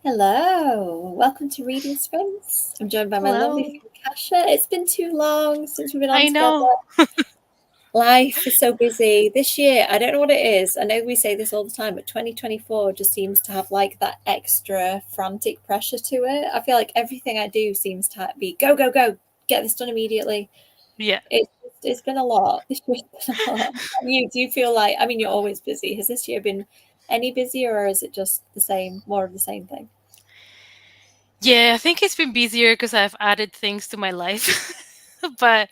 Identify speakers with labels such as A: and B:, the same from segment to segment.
A: Hello, welcome to Reading Sprints. I'm joined by my lovely
B: Hello.
A: friend Kasha. It's been too long since we've been on
B: I
A: together.
B: know.
A: Life is so busy. This year, I don't know what it is. I know we say this all the time, but 2024 just seems to have like that extra frantic pressure to it. I feel like everything I do seems to be go, go, go, get this done immediately.
B: Yeah.
A: It's been a lot. This year's been a lot. Do you feel like, I mean, you're always busy. Has this year been any busier or is it just the same, more of the same thing?
B: Yeah, I think it's been busier because I've added things to my life. But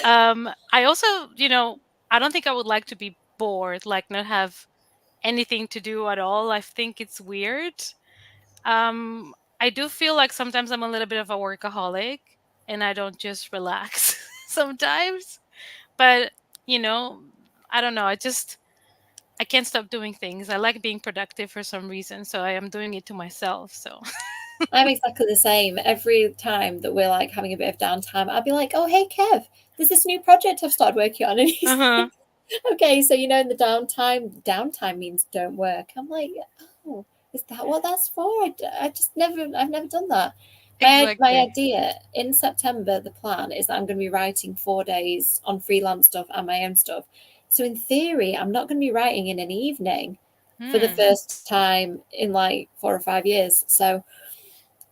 B: I also, I don't think I would like to be bored, like not have anything to do at all. I think it's weird. I do feel like sometimes I'm a little bit of a workaholic and I don't just relax sometimes. But, you know, I don't know. I can't stop doing things. I like being productive for some reason, so I am doing it to myself. So
A: I'm exactly the same. Every time that we're like having a bit of downtime, I'll be like, "Oh, hey, Kev, there's this new project I've started working on," and he's
B: uh-huh.
A: like, "Okay, so in the downtime means don't work." I'm like, "Oh, is that what that's for? I've never done that." My
B: Exactly.
A: idea in September, the plan is that I'm going to be writing 4 days on freelance stuff and my own stuff. So in theory, I'm not going to be writing in an evening for the
B: Hmm.
A: first time in like 4 or 5 years. So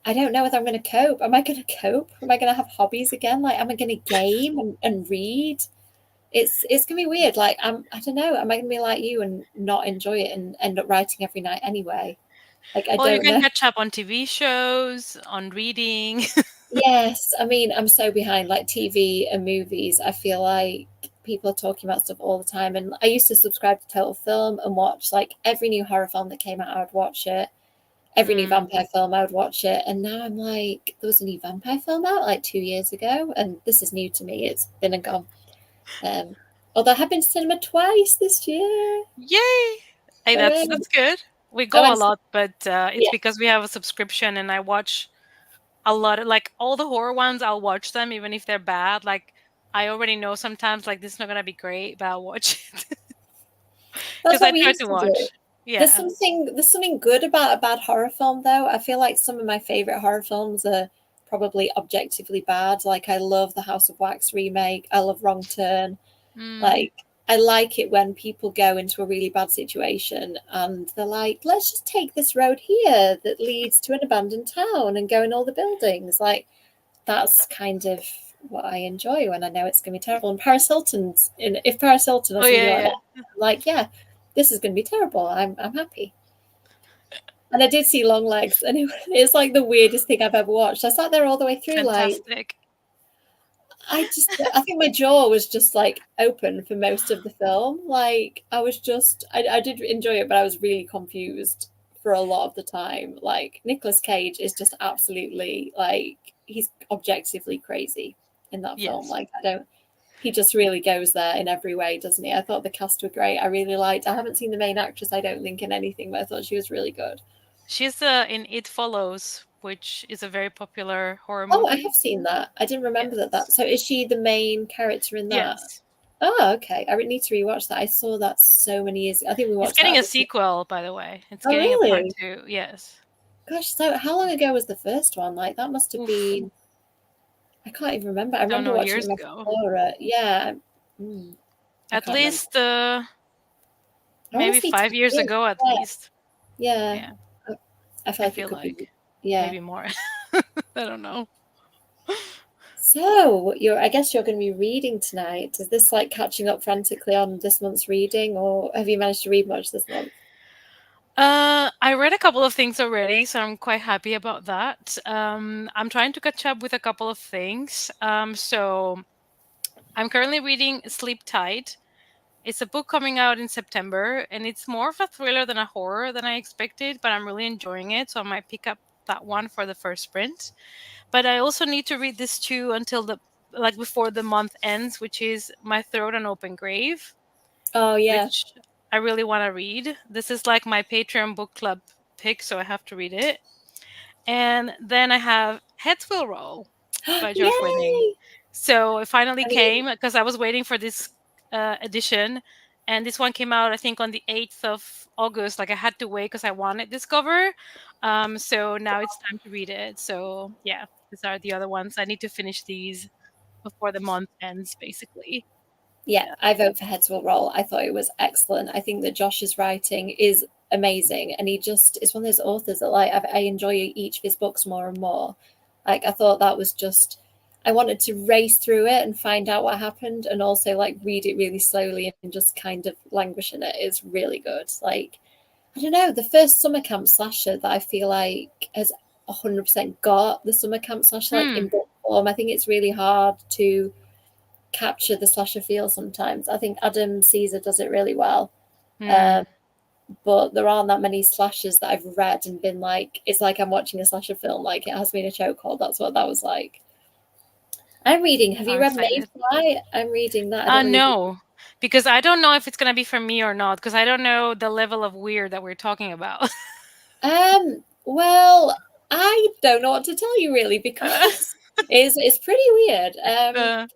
A: I don't know whether I'm going to cope. Am I going to cope? Am I going to have hobbies again? Like, am I going to game and read? It's going to be weird. Like, I don't know. Am I going to be like you and not enjoy it and end up writing every night anyway? Like, I
B: Well, you
A: don't
B: can
A: know.
B: catch up on TV shows, on reading.
A: Yes, I mean, I'm so behind like TV and movies. I feel like people are talking about stuff all the time. And I used to subscribe to Total Film and watch like every new horror film that came out, I would watch it. Every new
B: Mm.
A: vampire film, I would watch it. And now I'm like, there was a new vampire film out like 2 years ago, and this is new to me. It's been and gone. Um, Although I have been to cinema twice this year.
B: Yay! Hey,
A: Hooray.
B: that's good. We
A: I
B: go a
A: went to,
B: lot, but it's
A: yeah,
B: because we have a subscription and I watch a lot of like all the horror ones. I'll watch them even if they're bad. Like I already know sometimes like this is not gonna be great, but I'll watch it
A: that's
B: because
A: what
B: I
A: we
B: try
A: used
B: to
A: to do.
B: watch. Yeah.
A: There's something good about a bad horror film though. I feel like some of my favorite horror films are probably objectively bad. Like I love the House of Wax remake. I love Wrong Turn.
B: Mm.
A: Like, I like it when people go into a really bad situation and they're like, let's just take this road here that leads to an abandoned town and go in all the buildings. Like, that's kind of what I enjoy when I know it's going to be terrible. And if Paris Hilton or
B: Oh
A: somebody
B: yeah,
A: like that,
B: yeah.
A: I'm like, yeah, this is going to be terrible. I'm happy. And I did see Long Legs, and it's like the weirdest thing I've ever watched. I sat there all the way through, like,
B: Fantastic.
A: I think my jaw was just like open for most of the film. Like I did enjoy it, but I was really confused for a lot of the time. Like Nicolas Cage is just absolutely like he's objectively crazy in that film.
B: Yes.
A: Like he just really goes there in every way, doesn't he? I thought the cast were great. I haven't seen the main actress, I don't think, in anything, but I thought she was really good.
B: She's in It Follows, which is a very popular horror
A: Oh, I
B: movie.
A: have seen that. I didn't remember that.
B: Yes.
A: So is she the main character in that?
B: Yes.
A: Oh, okay. I need to rewatch that. I saw that so many years ago. I think we
B: It's
A: watched that
B: getting
A: at
B: a
A: the cinema.
B: sequel, by the way. It's
A: Oh,
B: getting a part
A: really?
B: two. Yes.
A: Gosh, so how long ago was the first one? Like that must have
B: Oof.
A: been. I can't even remember. I
B: Don't
A: remember
B: know,
A: watching it
B: years
A: with
B: ago.
A: my Laura. Yeah. Mm, I
B: At
A: can't remember.
B: least
A: I want to
B: maybe
A: say
B: 5 years
A: 2 years.
B: ago, at
A: Yeah.
B: least.
A: Yeah.
B: Yeah,
A: I I feel
B: I
A: like it
B: feel
A: could be.
B: like
A: Yeah.
B: maybe more. I don't know.
A: So I guess you're going to be reading tonight. Is this like catching up frantically on this month's reading, or have you managed to read much this month?
B: I read a couple of things already, so I'm quite happy about that. I'm trying to catch up with a couple of things. So I'm currently reading Sleep Tight. It's a book coming out in September, and it's more of a thriller than a horror than I expected, but I'm really enjoying it, so I might pick up that one for the first sprint. But I also need to read this too until before the month ends, which is My Throat an Open Grave,
A: Oh yeah.
B: which I really want to read. This is like my Patreon book club pick, so I have to read it. And then I have Heads Will Roll by Josh Winning.
A: Yay!
B: So it finally
A: I mean,
B: came because I was waiting for this edition, And this one came out, I think, on the 8th of August. Like I had to wait because I wanted this cover. So now it's time to read it. So yeah, these are the other ones. I need to finish these before the month ends, basically.
A: Yeah,
B: Yeah.
A: I vote for Heads Will Roll. I thought it was excellent. I think that Josh's writing is amazing, and he just is one of those authors that like I enjoy each of his books more and more. Like I thought that was just I wanted to race through it and find out what happened, and also like read it really slowly and just kind of languish in it. It's really good. Like I don't know, the first summer camp slasher that I feel like has 100% got the summer camp slasher like
B: Hmm.
A: in book form. I think it's really hard to capture the slasher feel sometimes. I think Adam Caesar does it really well.
B: Hmm.
A: Um, but there aren't that many slashers that I've read and been like, it's like I'm watching a slasher film, like it has been a chokehold. That's what that was like. I'm reading, have you
B: I'm
A: read
B: excited.
A: Mayfly? I'm reading that. I don't know if you.
B: No, because I don't know if it's gonna be for me or not. Because I don't know the level of weird that we're talking about.
A: Well, I don't know what to tell you really
B: uh,
A: because it's pretty weird.
B: uh,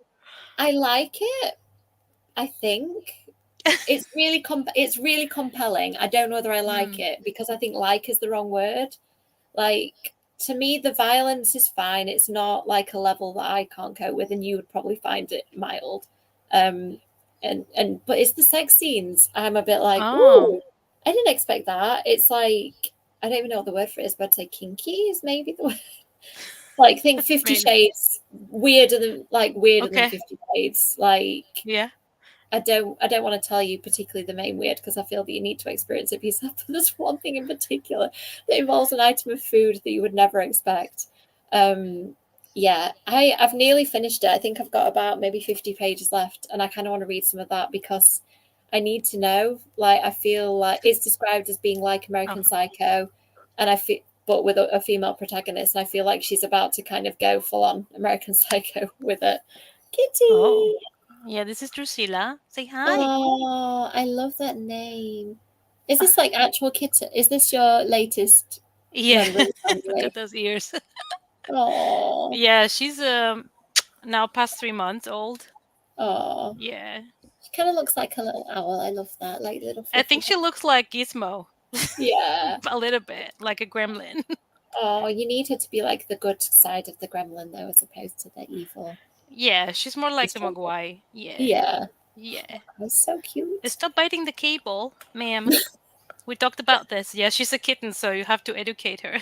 A: I like it, I think. It's really compelling. I don't know whether I like
B: hmm.
A: it because I think like is the wrong word. Like to me, the violence is fine. It's not like a level that I can't cope with, and you would probably find it mild. Um, and but it's the sex scenes. I'm a bit like,
B: Oh,
A: ooh, I didn't expect that. It's like I don't even know what the word for it is, but I'd say kinky is maybe the word. Like think 50
B: maybe.
A: Shades weirder than
B: Okay.
A: 50 Shades. Like
B: Yeah.
A: I don't want to tell you particularly the main weird because I feel that you need to experience it yourself. But there's one thing in particular that involves an item of food that you would never expect. Um, yeah, I've nearly finished it. I think I've got about maybe 50 pages left, and I kind of want to read some of that because I need to know. Like I feel like it's described as being like
B: Oh.
A: American Psycho, and I feel but with a female protagonist, and I feel like she's about to kind of go full on American Psycho with it.
B: Oh.
A: Kitty.
B: Yeah. This is Drusilla. Say hi.
A: Oh, I love that name. Is this like actual kitten? Is this your latest
B: Yeah.
A: member of the
B: Look at
A: family?
B: those ears.
A: Oh,
B: Yeah. She's now past 3 months old.
A: oh.
B: Yeah.
A: She kind of looks like a little owl. I love that, like little
B: I
A: fluffy
B: think
A: head.
B: she looks like Gizmo.
A: Yeah.
B: A little bit like a gremlin.
A: Oh, you need her to be like the good side of the gremlin, though, as opposed to the evil,
B: Yeah. She's more like the
A: destructive.
B: Mogwai. Yeah.
A: Yeah.
B: Yeah.
A: Oh, so cute.
B: Stop biting the cable, ma'am. We talked about this. Yeah, she's a kitten, so you have to educate her.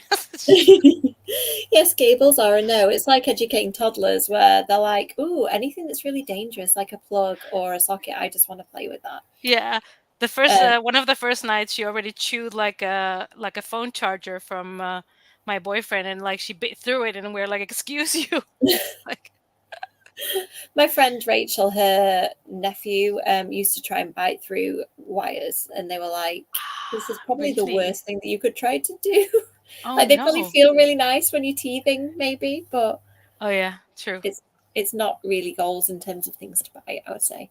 A: Yes, gables are a no. It's like educating toddlers where they're like, ooh, anything that's really dangerous, like a plug or a socket, I just want to play with that.
B: Yeah. The first
A: Um,
B: one of the first nights she already chewed like a phone charger from my boyfriend, and like she bit through it, and we're like, "Excuse you." Like,
A: My friend Rachel, her nephew, used to try and bite through wires, and they were like, "This is probably the
B: really?
A: worst thing that you could try to do."
B: Oh
A: Like they probably
B: no.
A: feel really nice when you're teething, maybe, but
B: Oh yeah, true.
A: it's it's not really goals in terms of things to bite, I would say.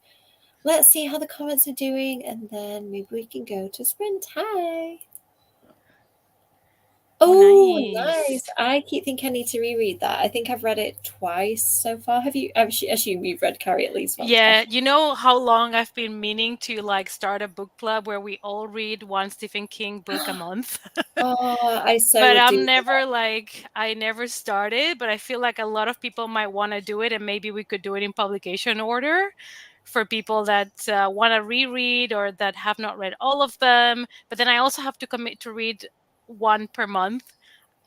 A: Let's see how the comments are doing, and then maybe we can go to sprint. Hi.
B: Oh
A: Oh,
B: nice.
A: nice. I keep thinking I need to reread that. I think I've read it twice so far. Have you? I assume you've read Carrie at least once, have
B: Yeah,
A: you?
B: you know how long I've been meaning to like start a book club where we all read one Stephen King book a month.
A: Oh, I so
B: But
A: would
B: I'm
A: do
B: never like I never started, but I feel like a lot of people might want to do it, and maybe we could do it in publication order for people that want to reread or that have not read all of them. But then I also have to commit to read one per month,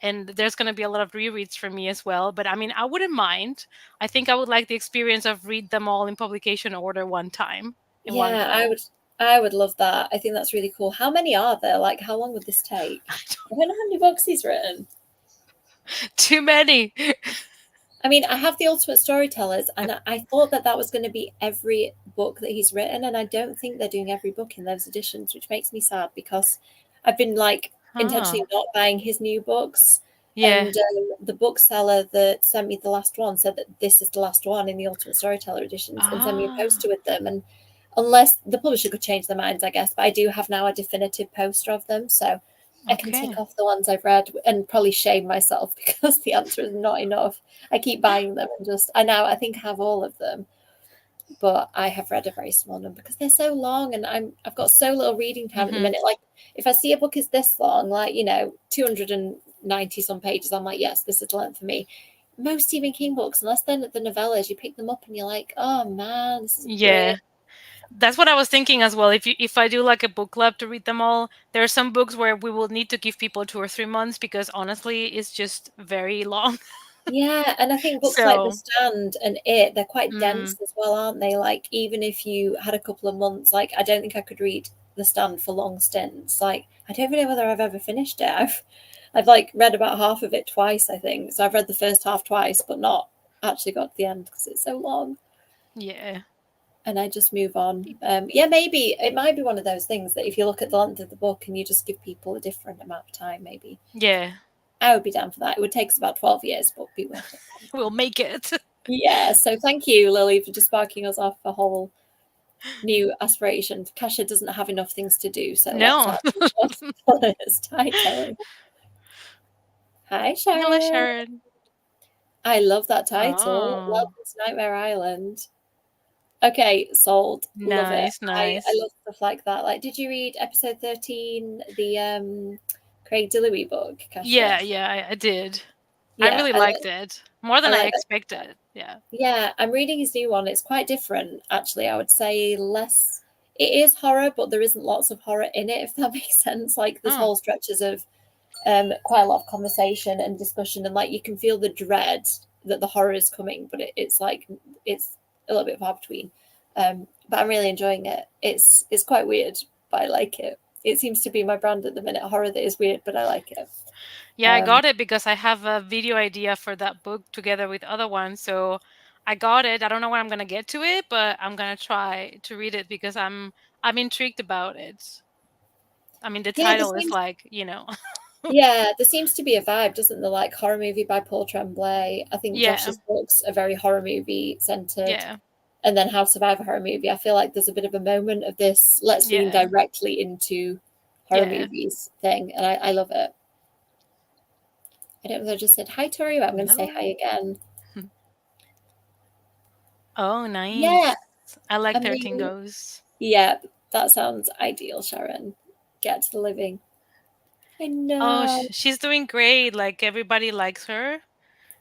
B: and there's going to be a lot of rereads for me as well. But I mean, I wouldn't mind. I think I would like the experience of read them all in publication order one time in one
A: Yeah, I
B: go.
A: would I would love that. I think that's really cool. How many are there? Like how long would this take? I don't know how many books he's written.
B: Too many.
A: I mean, I have the Ultimate Storytellers, and I thought that that was going to be every book that he's written, and I don't think they're doing every book in those editions, which makes me sad because I've been like
B: Huh.
A: intentionally not buying his new books.
B: Yeah.
A: And the bookseller that sent me the last one said that this is the last one in the Ultimate Storyteller editions, and sent me a
B: Ah.
A: poster with them. And unless the publisher could change their minds, I guess, but I do have now a definitive poster of them, so I can tick
B: Okay.
A: off the ones I've read and probably shame myself because the answer is not enough. I keep buying them and just I think I have all of them. but I have read a very small number because they're so long, and I've got so little reading time at the minute. Like if I see a book is this long, like 290 some pages, I'm like, yes, this is the length for me. Most Stephen King books, unless they're the novellas, you pick them up and you're like, oh man, this is
B: Yeah.
A: great.
B: That's what I was thinking as well. If I do like a book club to read them all, there are some books where we will need to give people 2 or 3 months because honestly, it's just very long.
A: Yeah, and I think books like The
B: So,
A: Stand and they're quite dense as well, aren't they? Like even if you had a couple of months, like I don't think I could read The Stand for long stints. Like I don't even know whether I've ever finished it. I've like read about half of it twice, I think. So I've read the first half twice, but not actually got to the end because it's so long.
B: yeah.
A: And I just move on. Yeah, maybe it might be one of those things that if you look at the length of the book and you just give people a different amount of time, maybe
B: Yeah.
A: I would be down for that. It would take us about 12 years, but be worth it.
B: We'll make it.
A: Yeah, so thank you, Lily, for just sparking us off a whole new aspiration. Kasha doesn't have enough things to do, so let's
B: No.
A: add what's first. Hi, Kelly. Hi,
B: Hello,
A: Sharon.
B: Sharon.
A: I love that title.
B: Oh,
A: Welcome to Nightmare Island. Okay, sold. Love it.
B: nice,
A: I
B: nice.
A: love stuff like that. Like, did you read episode 13, the Craig Dillowee book, Kasha?
B: Yeah, yeah, I did. I
A: Yeah,
B: really liked it more
A: I
B: than I
A: like that.
B: expected. Yeah.
A: Yeah, I'm reading his new one. It's quite different, actually. I would say less. It is horror, but there isn't lots of horror in it, if that makes sense. Like there's
B: Oh,
A: whole stretches of quite a lot of conversation and discussion, and like you can feel the dread that the horror is coming, but it's like it's a little bit far between. But I'm really enjoying it. It's quite weird, but I like it. It seems to be my brand at the minute. Horror that is weird, but I like it.
B: yeah, I
A: Um,
B: got it because I have a video idea for that book together with other ones. So I got it. I don't know when I'm gonna get to it, but I'm gonna try to read it because I'm intrigued about it. I mean, the
A: yeah, there
B: title is
A: seems
B: like,
A: Yeah, there seems to be a vibe, doesn't there? Like horror movie by Paul Tremblay. I think
B: yeah,
A: Josh's books are very horror movie centered.
B: yeah,
A: And then How to Survive a Horror Movie. I feel like there's a bit of a moment of this, let's lean
B: yeah,
A: directly into horror
B: yeah.
A: movies thing. And I love it. I don't know if I just said hi, Tori, but I'm going to say hi
B: Hello.
A: again.
B: Oh,
A: Yeah,
B: nice. I like
A: I
B: 13
A: mean,
B: Goes.
A: yeah, that sounds ideal, Sharon. Get to the living. I
B: Oh,
A: know.
B: she's doing great. Like everybody likes her.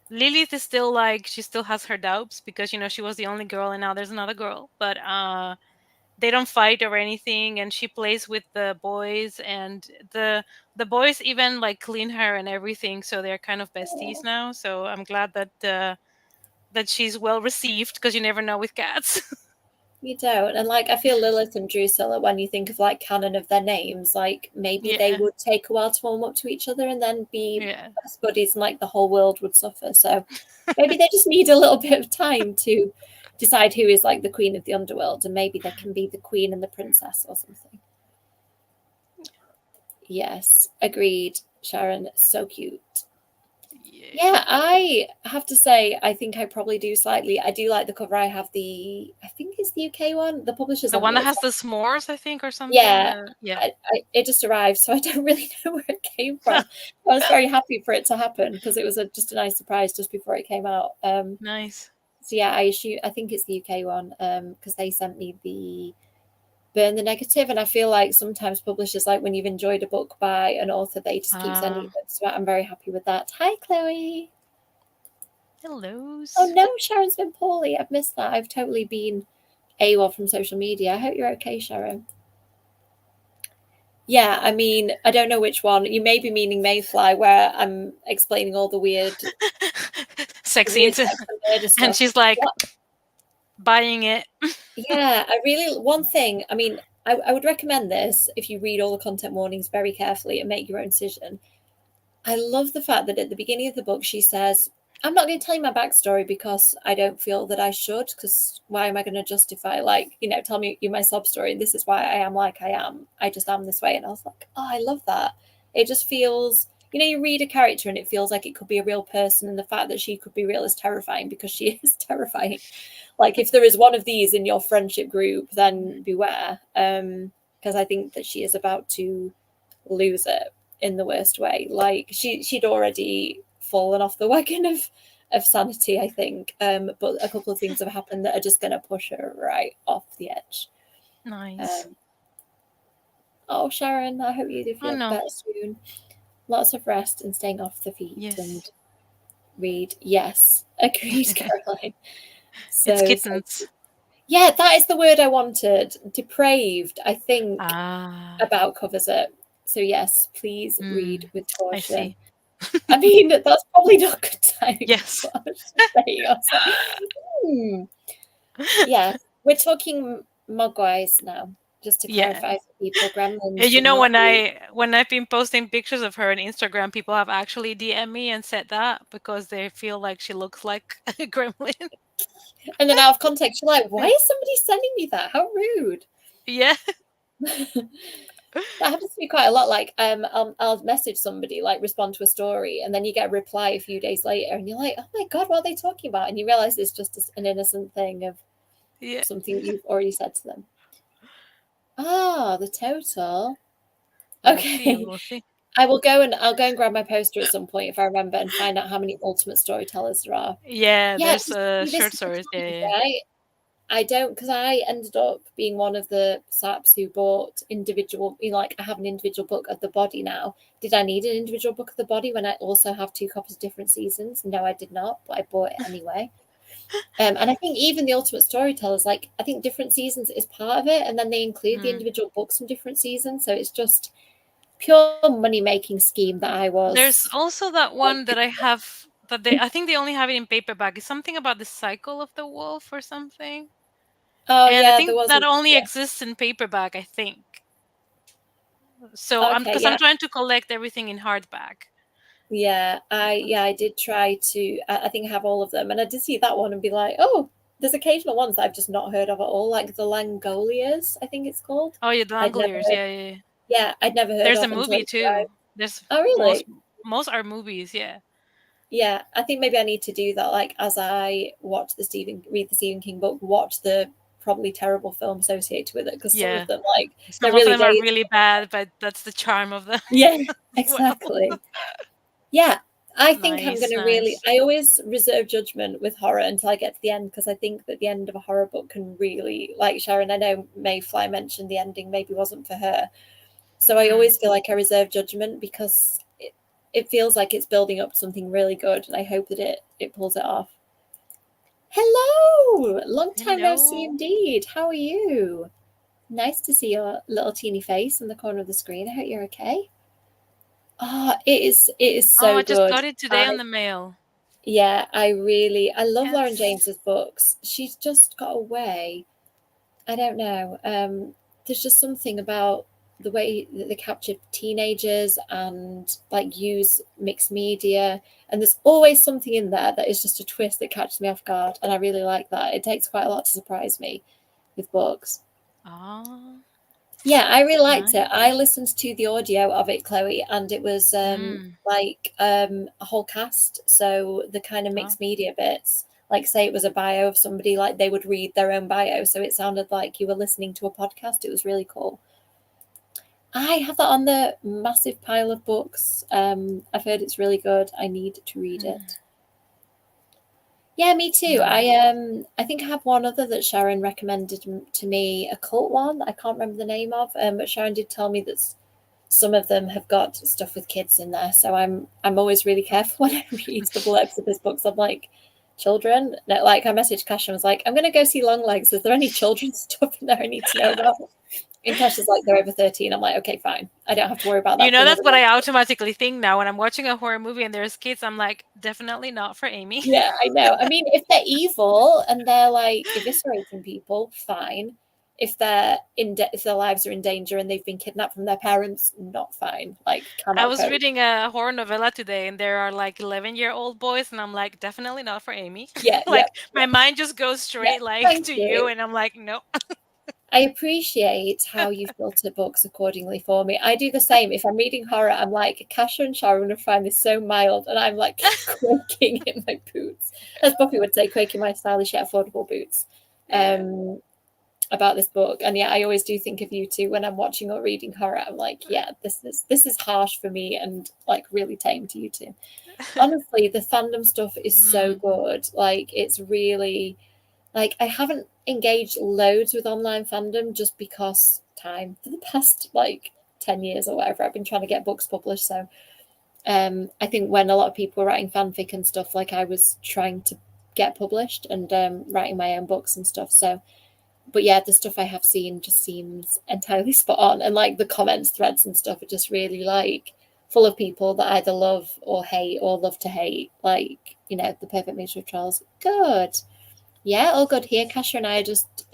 B: Lilith is still like she still has her doubts because she was the only girl and now there's another girl. But they don't fight or anything and she plays with the boys and the boys even like clean her and everything, so they're kind of besties
A: Oh,
B: now. So I'm glad that she's well received because you never know with cats.
A: you don't. And like, I feel Lilith and Drusilla, when you think of like canon of their names, like maybe they
B: Yeah.
A: would take a while to warm up to each other and then be
B: Yeah.
A: best buddies and like the whole world would suffer. So maybe they just need a little bit of time to decide who is like the queen of the underworld and maybe they can be the queen and the princess or something. Yes, agreed, Sharon. So cute.
B: Yeah.
A: Yeah, I have to say, I think I probably do slightly. I do like the cover. I have I think it's the UK one. The publishers
B: The
A: haven't
B: one that
A: looked.
B: has the s'mores, I think, or something.
A: Yeah,
B: Yeah.
A: it just arrived, so I don't really know where it came from. I was very happy for it to happen because it was just a nice surprise just before it came out.
B: Nice.
A: So yeah, I think it's the UK one because they sent me the Burn the Negative, and I feel like sometimes publishers, like when you've enjoyed a book by an author, they just keep sending
B: Uh,
A: them. So I'm very happy with that. Hi, Chloe. Oh
B: hellos.
A: no, Sharon's been poorly. I've missed that. I've totally been AWOL from social media. I hope you're okay, Sharon. Yeah, I mean, I don't know which one. You may be meaning Mayfly, where I'm explaining all the
B: Sexy
A: weird
B: into,
A: sex and murder
B: and
A: stuff.
B: she's like
A: What?
B: buying it.
A: Yeah, I really, one thing, I mean, I would recommend this if you read all the content warnings very carefully and make your own decision. I love the fact that at the beginning of the book, she says, I'm not going to tell you my backstory because I don't feel that I should, because why am I going to justify, like, tell me you my sob story and this is why I am like I am. I just am this way. And I was like, oh, I love that. It just feels, you read a character and it feels like it could be a real person. And the fact that she could be real is terrifying because she is terrifying. Like, if there is one of these in your friendship group, then beware. Because I think that she is about to lose it in the worst way. Like she'd already fallen off the wagon of sanity, I think. But a couple of things have happened that are just going to push her right off the edge.
B: Nice.
A: Oh, Sharon, I hope you do feel
B: no.
A: better soon. Lots of rest and staying off the feet
B: Yes.
A: and read. Yes, agreed, Caroline.
B: It's
A: So
B: kittens.
A: yeah, that is the word I wanted. Depraved, I think,
B: Ah.
A: covers it. So yes, please read with
B: I
A: caution.
B: see.
A: I mean, that's probably not a good time.
B: Yes.
A: But I was just saying, I was like, yeah, we're talking mogwais now. Just to
B: Yeah.
A: clarify for people, gremlins
B: You
A: should
B: know,
A: not be.
B: when I've been posting pictures of her on Instagram, people have actually DM me and said that because they feel like she looks like a gremlin.
A: And then out of context, you're like, why is somebody sending me that? How rude.
B: Yeah.
A: That happens to me quite a lot. Like, I'll message somebody, like respond to a story, and then you get a reply a few days later, and you're like, oh my god, what are they talking about? And you realize it's just an innocent thing of something you've already said to them. Ah, the total. Okay.
B: We'll see.
A: I'll go and grab my poster at some point if I remember and find out how many ultimate storytellers there are.
B: Yeah,
A: Yeah,
B: there's
A: this
B: short
A: is the
B: stories.
A: thing,
B: Yeah.
A: right? I don't, because I ended up being one of the saps who bought individual, like I have an individual book of the body now. Did I need an individual book of the body when I also have 2 copies of different seasons? No, I did not, but I bought it anyway. And I think even the ultimate storytellers, like I think different seasons is part of it, and then they include the individual books from different seasons. So it's just pure money making scheme that I was.
B: There's also that one that I have that I think they only have it in paperback. It's something about the cycle of the wolf or something.
A: Oh
B: And I
A: yeah,
B: think
A: there was
B: that only exists in paperback, I think. So
A: okay,
B: I'm trying to collect everything in hardback.
A: Yeah, I did try to. I think I have all of them, and I did see that one and be like, oh, there's occasional ones I've just not heard of at all, like the Langoliers, I think it's called.
B: Oh yeah, the
A: I'd never
B: Langoliers.
A: heard.
B: Yeah.
A: Yeah, I'd never heard
B: There's a
A: of until I
B: movie too.
A: tried.
B: There's
A: Oh, really?
B: most are movies. Yeah.
A: Yeah, I think maybe I need to do that. Like as I read the Stephen King book, watch the probably terrible film associated with it, because some of them, like, they're
B: Some of
A: really
B: them are
A: gay.
B: really bad, but that's the charm of them.
A: Yeah,
B: Well,
A: exactly. Yeah, I think I'm going
B: nice,
A: to really.
B: nice.
A: I always reserve judgment with horror until I get to the end, because I think that the end of a horror book can really, like Sharon, I know Mayfly mentioned the ending maybe wasn't for her. So I always feel like I reserve judgment because it feels like it's building up to something really good, and I hope that it pulls it off. Hello! Long time no see indeed. How are you? Nice to see your little teeny face in the corner of the screen. I hope you're okay. Oh, it is so
B: I just
A: good.
B: got it today on the mail.
A: Yeah, I love Lauren James's books. She's just got a way. I don't know. There's just something about the way that they capture teenagers and like use mixed media, and there's always something in there that is just a twist that catches me off guard, and I really like that. It takes quite a lot to surprise me with books. Yeah, I really liked it. I listened to the audio of it, Chloe, and it was like a whole cast. So the kind of mixed media bits, like say it was a bio of somebody, like they would read their own bio. So it sounded like you were listening to a podcast. It was really cool. I have that on the massive pile of books. I've heard it's really good. I need to read it. Yeah, me too. I think I have one other that Sharon recommended to me, a cult one that I can't remember the name of. But Sharon did tell me that some of them have got stuff with kids in there. So I'm always really careful when I read the blurbs of his books. I'm like, children? No, like I messaged Kasha and was like, I'm going to go see Longlegs. Is there any children's stuff in there I need to know about? And Kasha's like, they're over 13. I'm like, okay, fine. I don't have to worry about that.
B: You know, that's what I automatically think now when I'm watching a horror movie and there's kids. I'm like, definitely not for Amy.
A: Yeah, I know. I mean, if they're evil and they're like eviscerating people, fine. If if their lives are in danger and they've been kidnapped from their parents, not fine. Like,
B: I was reading a horror novella today, and there are like 11-year-old boys, and I'm like, definitely not for Amy.
A: Yeah,
B: Like my mind just goes straight to you, and I'm like, no.
A: I appreciate how you filter books accordingly for me. I do the same. If I'm reading horror, I'm like, Kasha and Sharon would find this so mild, and I'm like quaking in my boots, as Buffy would say, quaking my stylish yet affordable boots. about this book. And yeah, I always do think of you two when I'm watching or reading horror. I'm like, yeah, this is harsh for me and like really tame to you two. Honestly, the fandom stuff is so
B: Mm.
A: good. Like it's really like I haven't engaged loads with online fandom just because time for the past like 10 years or whatever. I've been trying to get books published. So I think when a lot of people were writing fanfic and stuff, like I was trying to get published and writing my own books and stuff. So but yeah, the stuff I have seen just seems entirely spot on. And like the comments threads and stuff are just really like full of people that either love or hate or love to hate. Like, you know, the perfect mixture of trolls. Good. Yeah, all good here. Kasha and I are just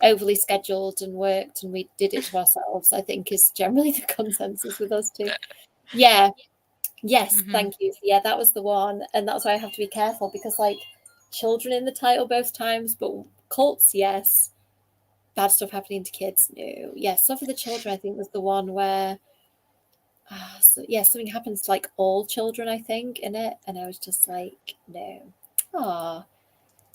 A: overly scheduled and worked and we did it to ourselves, I think is generally the consensus with us too. Yeah. Yes,
B: Hmm.
A: thank you. Yeah, that was the one. And that's why I have to be careful because like children in the title both times, but cults, yes. Bad stuff happening to kids, no. Yeah, Stuff for the Children, I think was the one where yeah, something happens to like all children, I think, in it. And I was just like, no. Ah,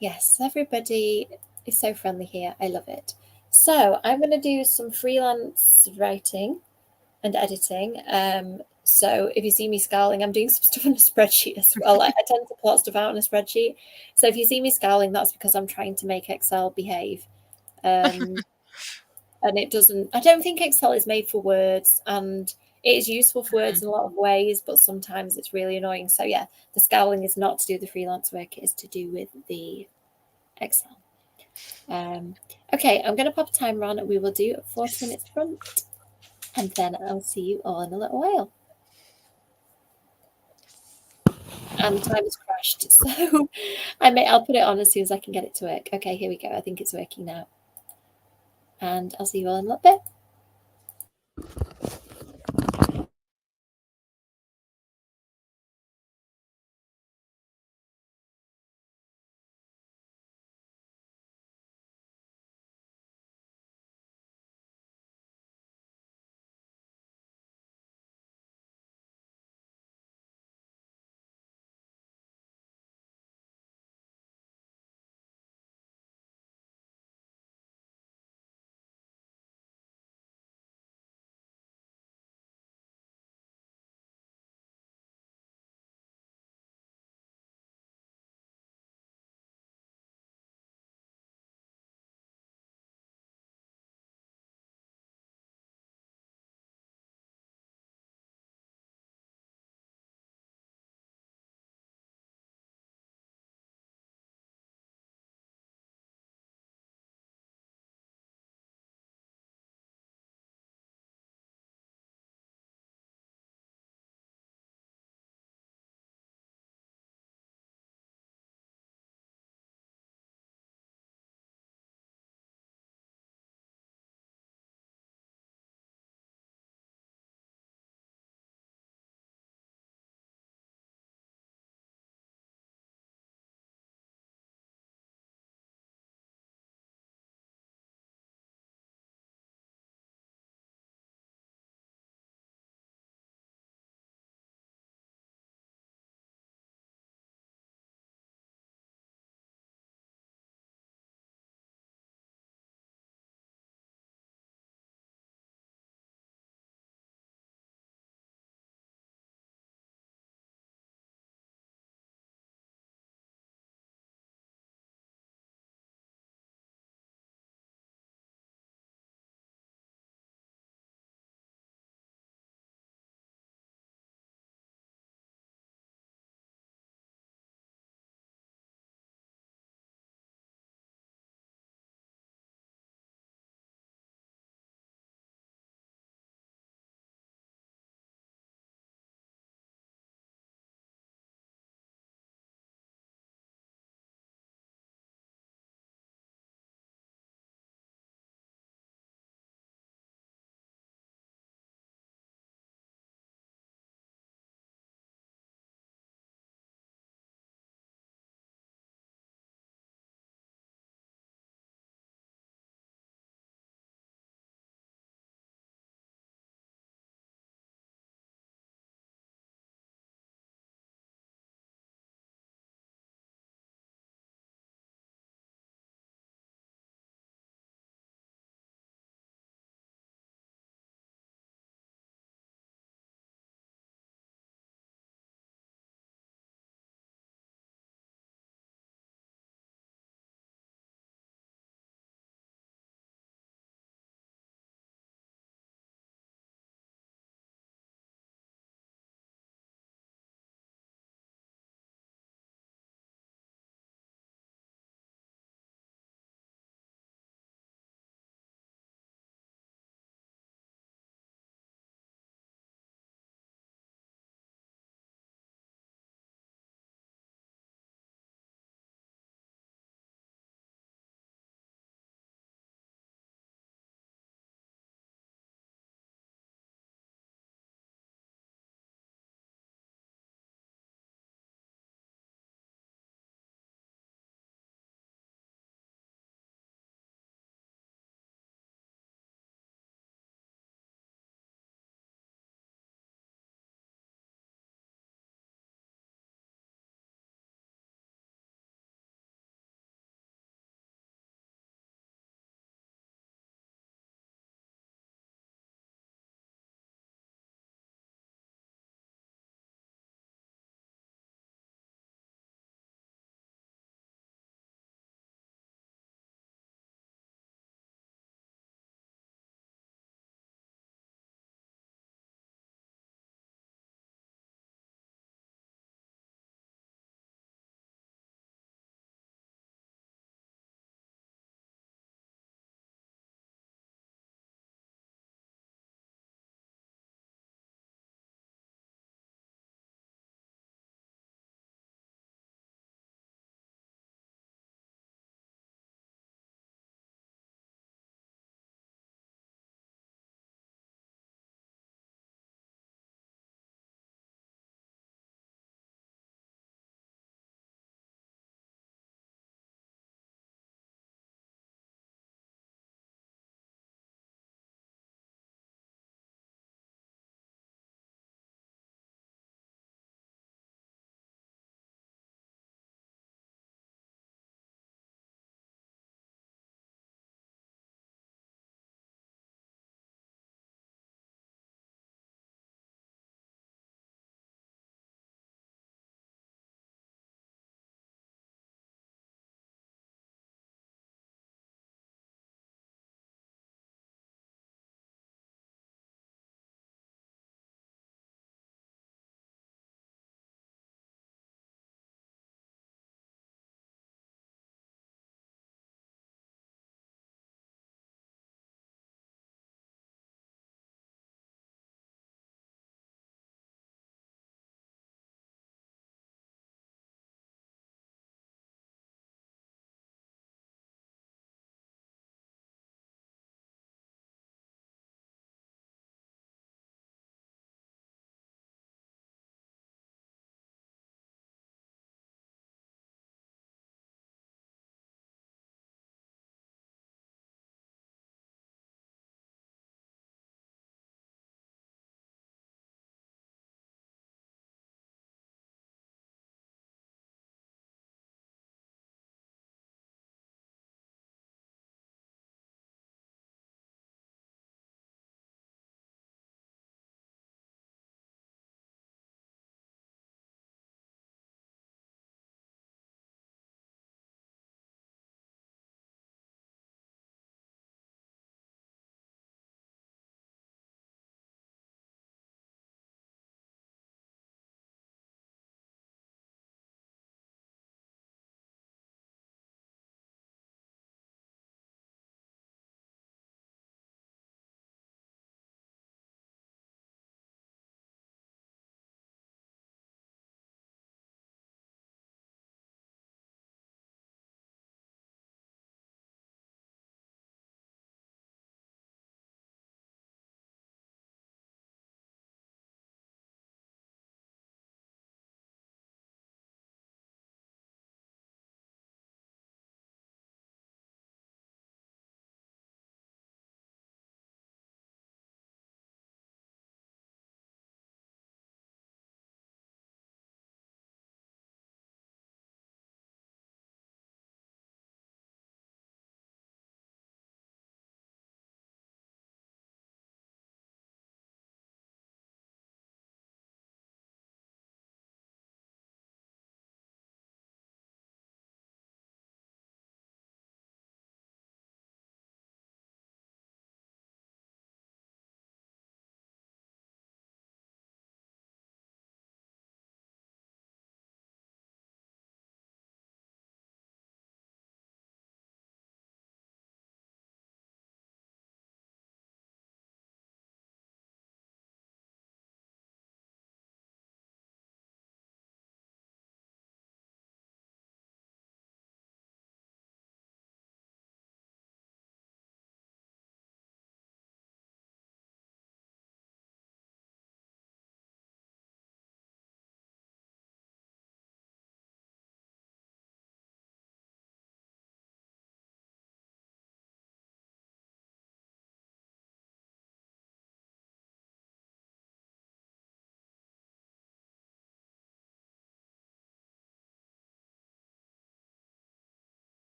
A: yes, everybody is so friendly here. I love it. So I'm going to do some freelance writing and editing. So if you see me scowling, I'm doing some stuff on a spreadsheet as well. I tend to plot stuff out on a spreadsheet. So if you see me scowling, that's because I'm trying to make Excel behave. Um, and it doesn't, I don't think Excel is made for words, and it is useful for words in a lot of ways, but sometimes it's really annoying. So yeah, the scowling is not to do with the freelance work, it is to do with the Excel. Okay, I'm going to pop a timer on and we will do 40 minutes front, and then I'll see you all in a little while. And the time has crashed, so I'll put it on as soon as I can get it to work. Okay, here we go. I think it's working now. And I'll see you all in a little bit.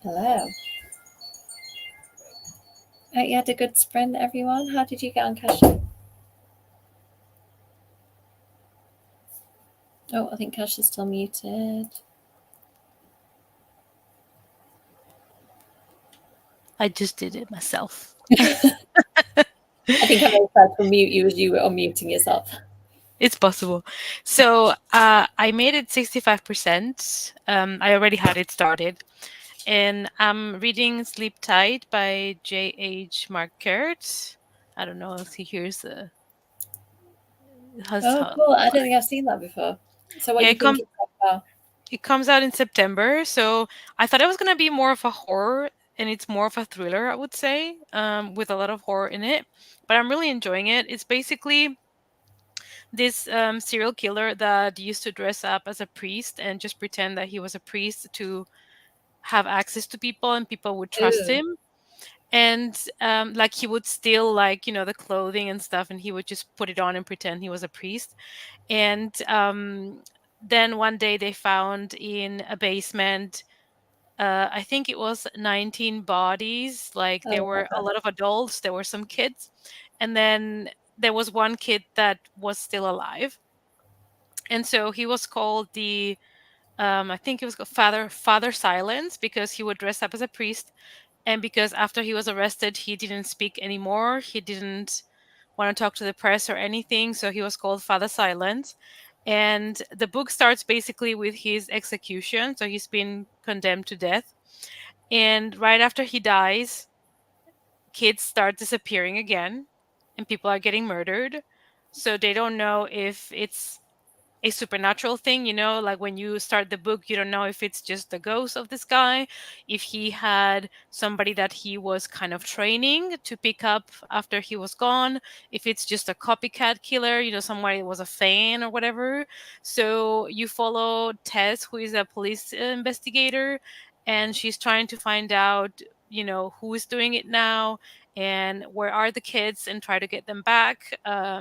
A: Hello. You had a good sprint, everyone. How did you get on, Kasha? Oh, I think Kasha's still muted.
B: I just did it myself.
A: I think I may have tried to unmute you as you were unmuting yourself.
B: It's possible. So I made it 65%. I already had it started. And I'm reading Sleep Tight by J.H. Marquardt. I don't know if he hears the.
A: Oh, cool. I don't think I've seen that before. So what
B: Yeah,
A: you think it's so far?
B: it comes out in September. So I thought it was going to be more of a horror, and it's more of a thriller, I would say, with a lot of horror in it. But I'm really enjoying it. It's basically this serial killer that used to dress up as a priest and just pretend that he was a priest to have access to people, and people would trust
A: Ooh.
B: him. And like he would steal, like, the clothing and stuff, and he would just put it on and pretend he was a priest. And then one day they found in a basement, I think it was 19 bodies. Like there
A: Oh my
B: were a
A: god.
B: lot of adults, there were some kids, and then there was one kid that was still alive. And so he was called the I think it was called Father Silence, because he would dress up as a priest, and because after he was arrested he didn't speak anymore. He didn't want to talk to the press or anything, so he was called Father Silence. And the book starts basically with his execution, so he's been condemned to death. And right after he dies, kids start disappearing again, and people are getting murdered. So they don't know if it's a supernatural thing, like when you start the book, you don't know if it's just the ghost of this guy, if he had somebody that he was kind of training to pick up after he was gone, if it's just a copycat killer, somebody was a fan or whatever. So you follow Tess, who is a police investigator, and she's trying to find out, who is doing it now and where are the kids, and try to get them back.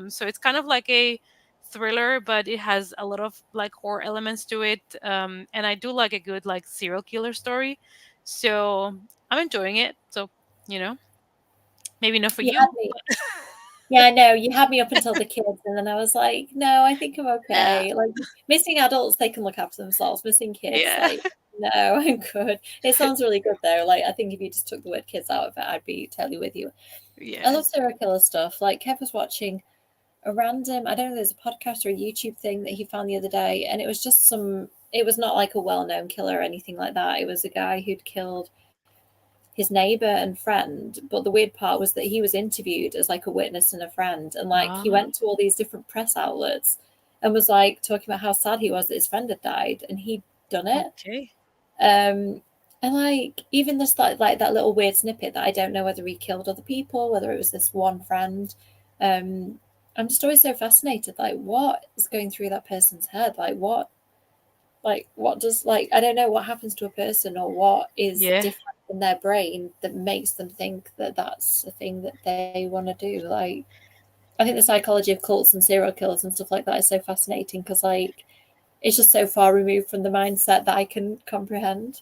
B: So it's kind of like a thriller, but it has a lot of like horror elements to it. And I do like a good like serial killer story, so I'm enjoying it. So, you know maybe not for
A: You had
B: you.
A: me. Yeah, I know. You had me up until the kids, and then I was like, no, I think I'm
B: Yeah.
A: okay. Like missing adults, they can look after themselves. Missing kids,
B: Yeah.
A: like, no, I'm good. It sounds really good though. Like I think if you just took the word kids out of it, I'd be totally with you. I
B: Yeah.
A: love serial killer stuff. Like Kev was watching a random, I don't know, there's a podcast or a YouTube thing that he found the other day, and it was just it was not like a well-known killer or anything like that. It was a guy who'd killed his neighbor and friend, but the weird part was that he was interviewed as like a witness and a friend, and like he
B: Ah,
A: went to all these different press outlets and was like talking about how sad he was that his friend had died and he'd done it.
B: okay.
A: um and like even this like that little weird snippet that I don't know whether he killed other people, whether it was this one friend. I'm just always so fascinated, like what is going through that person's head, like what does, like, I don't know what happens to a person or what is
B: Yeah.
A: different in their brain that makes them think that that's a thing that they want to do. Like I think the psychology of cults and serial killers and stuff like that is so fascinating because like it's just so far removed from the mindset that I can comprehend.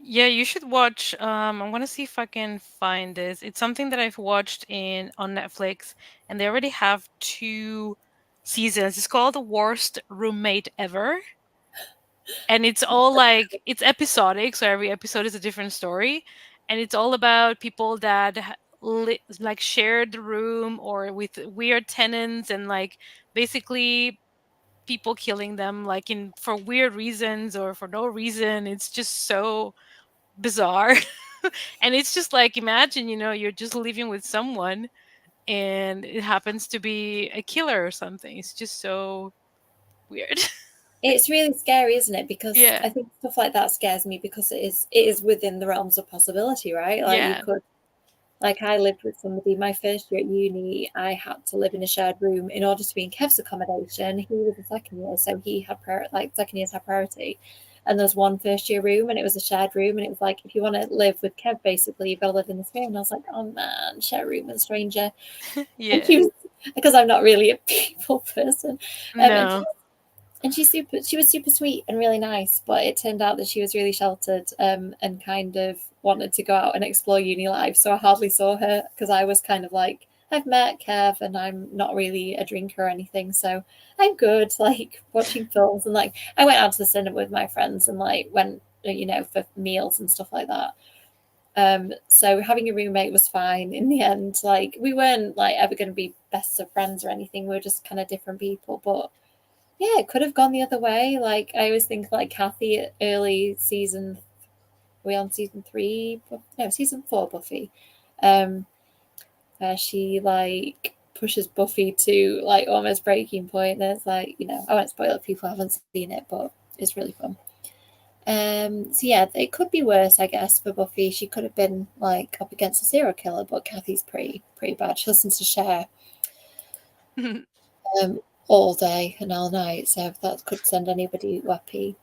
B: Yeah, you should watch. I'm gonna see if I can find this. It's something that I've watched in on Netflix, and they already have 2 seasons. It's called The Worst Roommate Ever. And it's all like it's episodic, so every episode is a different story, and it's all about people that like shared the room or with weird tenants, and like basically people killing them like in for weird reasons or for no reason. It's just so bizarre. And it's just like, imagine, you're just living with someone and it happens to be a killer or something. It's just so weird.
A: It's really scary, isn't it? Because
B: Yeah.
A: I think stuff like that scares me because it is within the realms of possibility, right? Like you
B: Yeah.
A: could, like I lived with somebody my first year at uni. I had to live in a shared room in order to be in Kev's accommodation. He was a second year, so he had like second years had priority. And there was one first year room, and it was a shared room, and it was like if you want to live with Kev, basically you've got to live in this room. And I was like, oh man, share room with a stranger. And
B: Yeah.
A: he was, because I'm not really a people person, and
B: No.
A: And she was super sweet and really nice, but it turned out that she was really sheltered, and kind of wanted to go out and explore uni life. So I hardly saw her because I was kind of like, I've met Kev and I'm not really a drinker or anything, so I'm good, like watching films, and like I went out to the cinema with my friends and like went, for meals and stuff like that. So having a roommate was fine in the end. Like we weren't like ever going to be best of friends or anything. We were just kind of different people, but yeah, it could have gone the other way. Like I always think like Kathy early season, are we on season 3? No, season 4 Buffy. Um she like pushes Buffy to like almost breaking point. There's like, I won't spoil it if people haven't seen it, but it's really fun. So yeah, it could be worse, I guess, for Buffy. She could have been like up against a serial killer, but Kathy's pretty bad. She listens to Cher all day and all night, so that could send anybody wappy.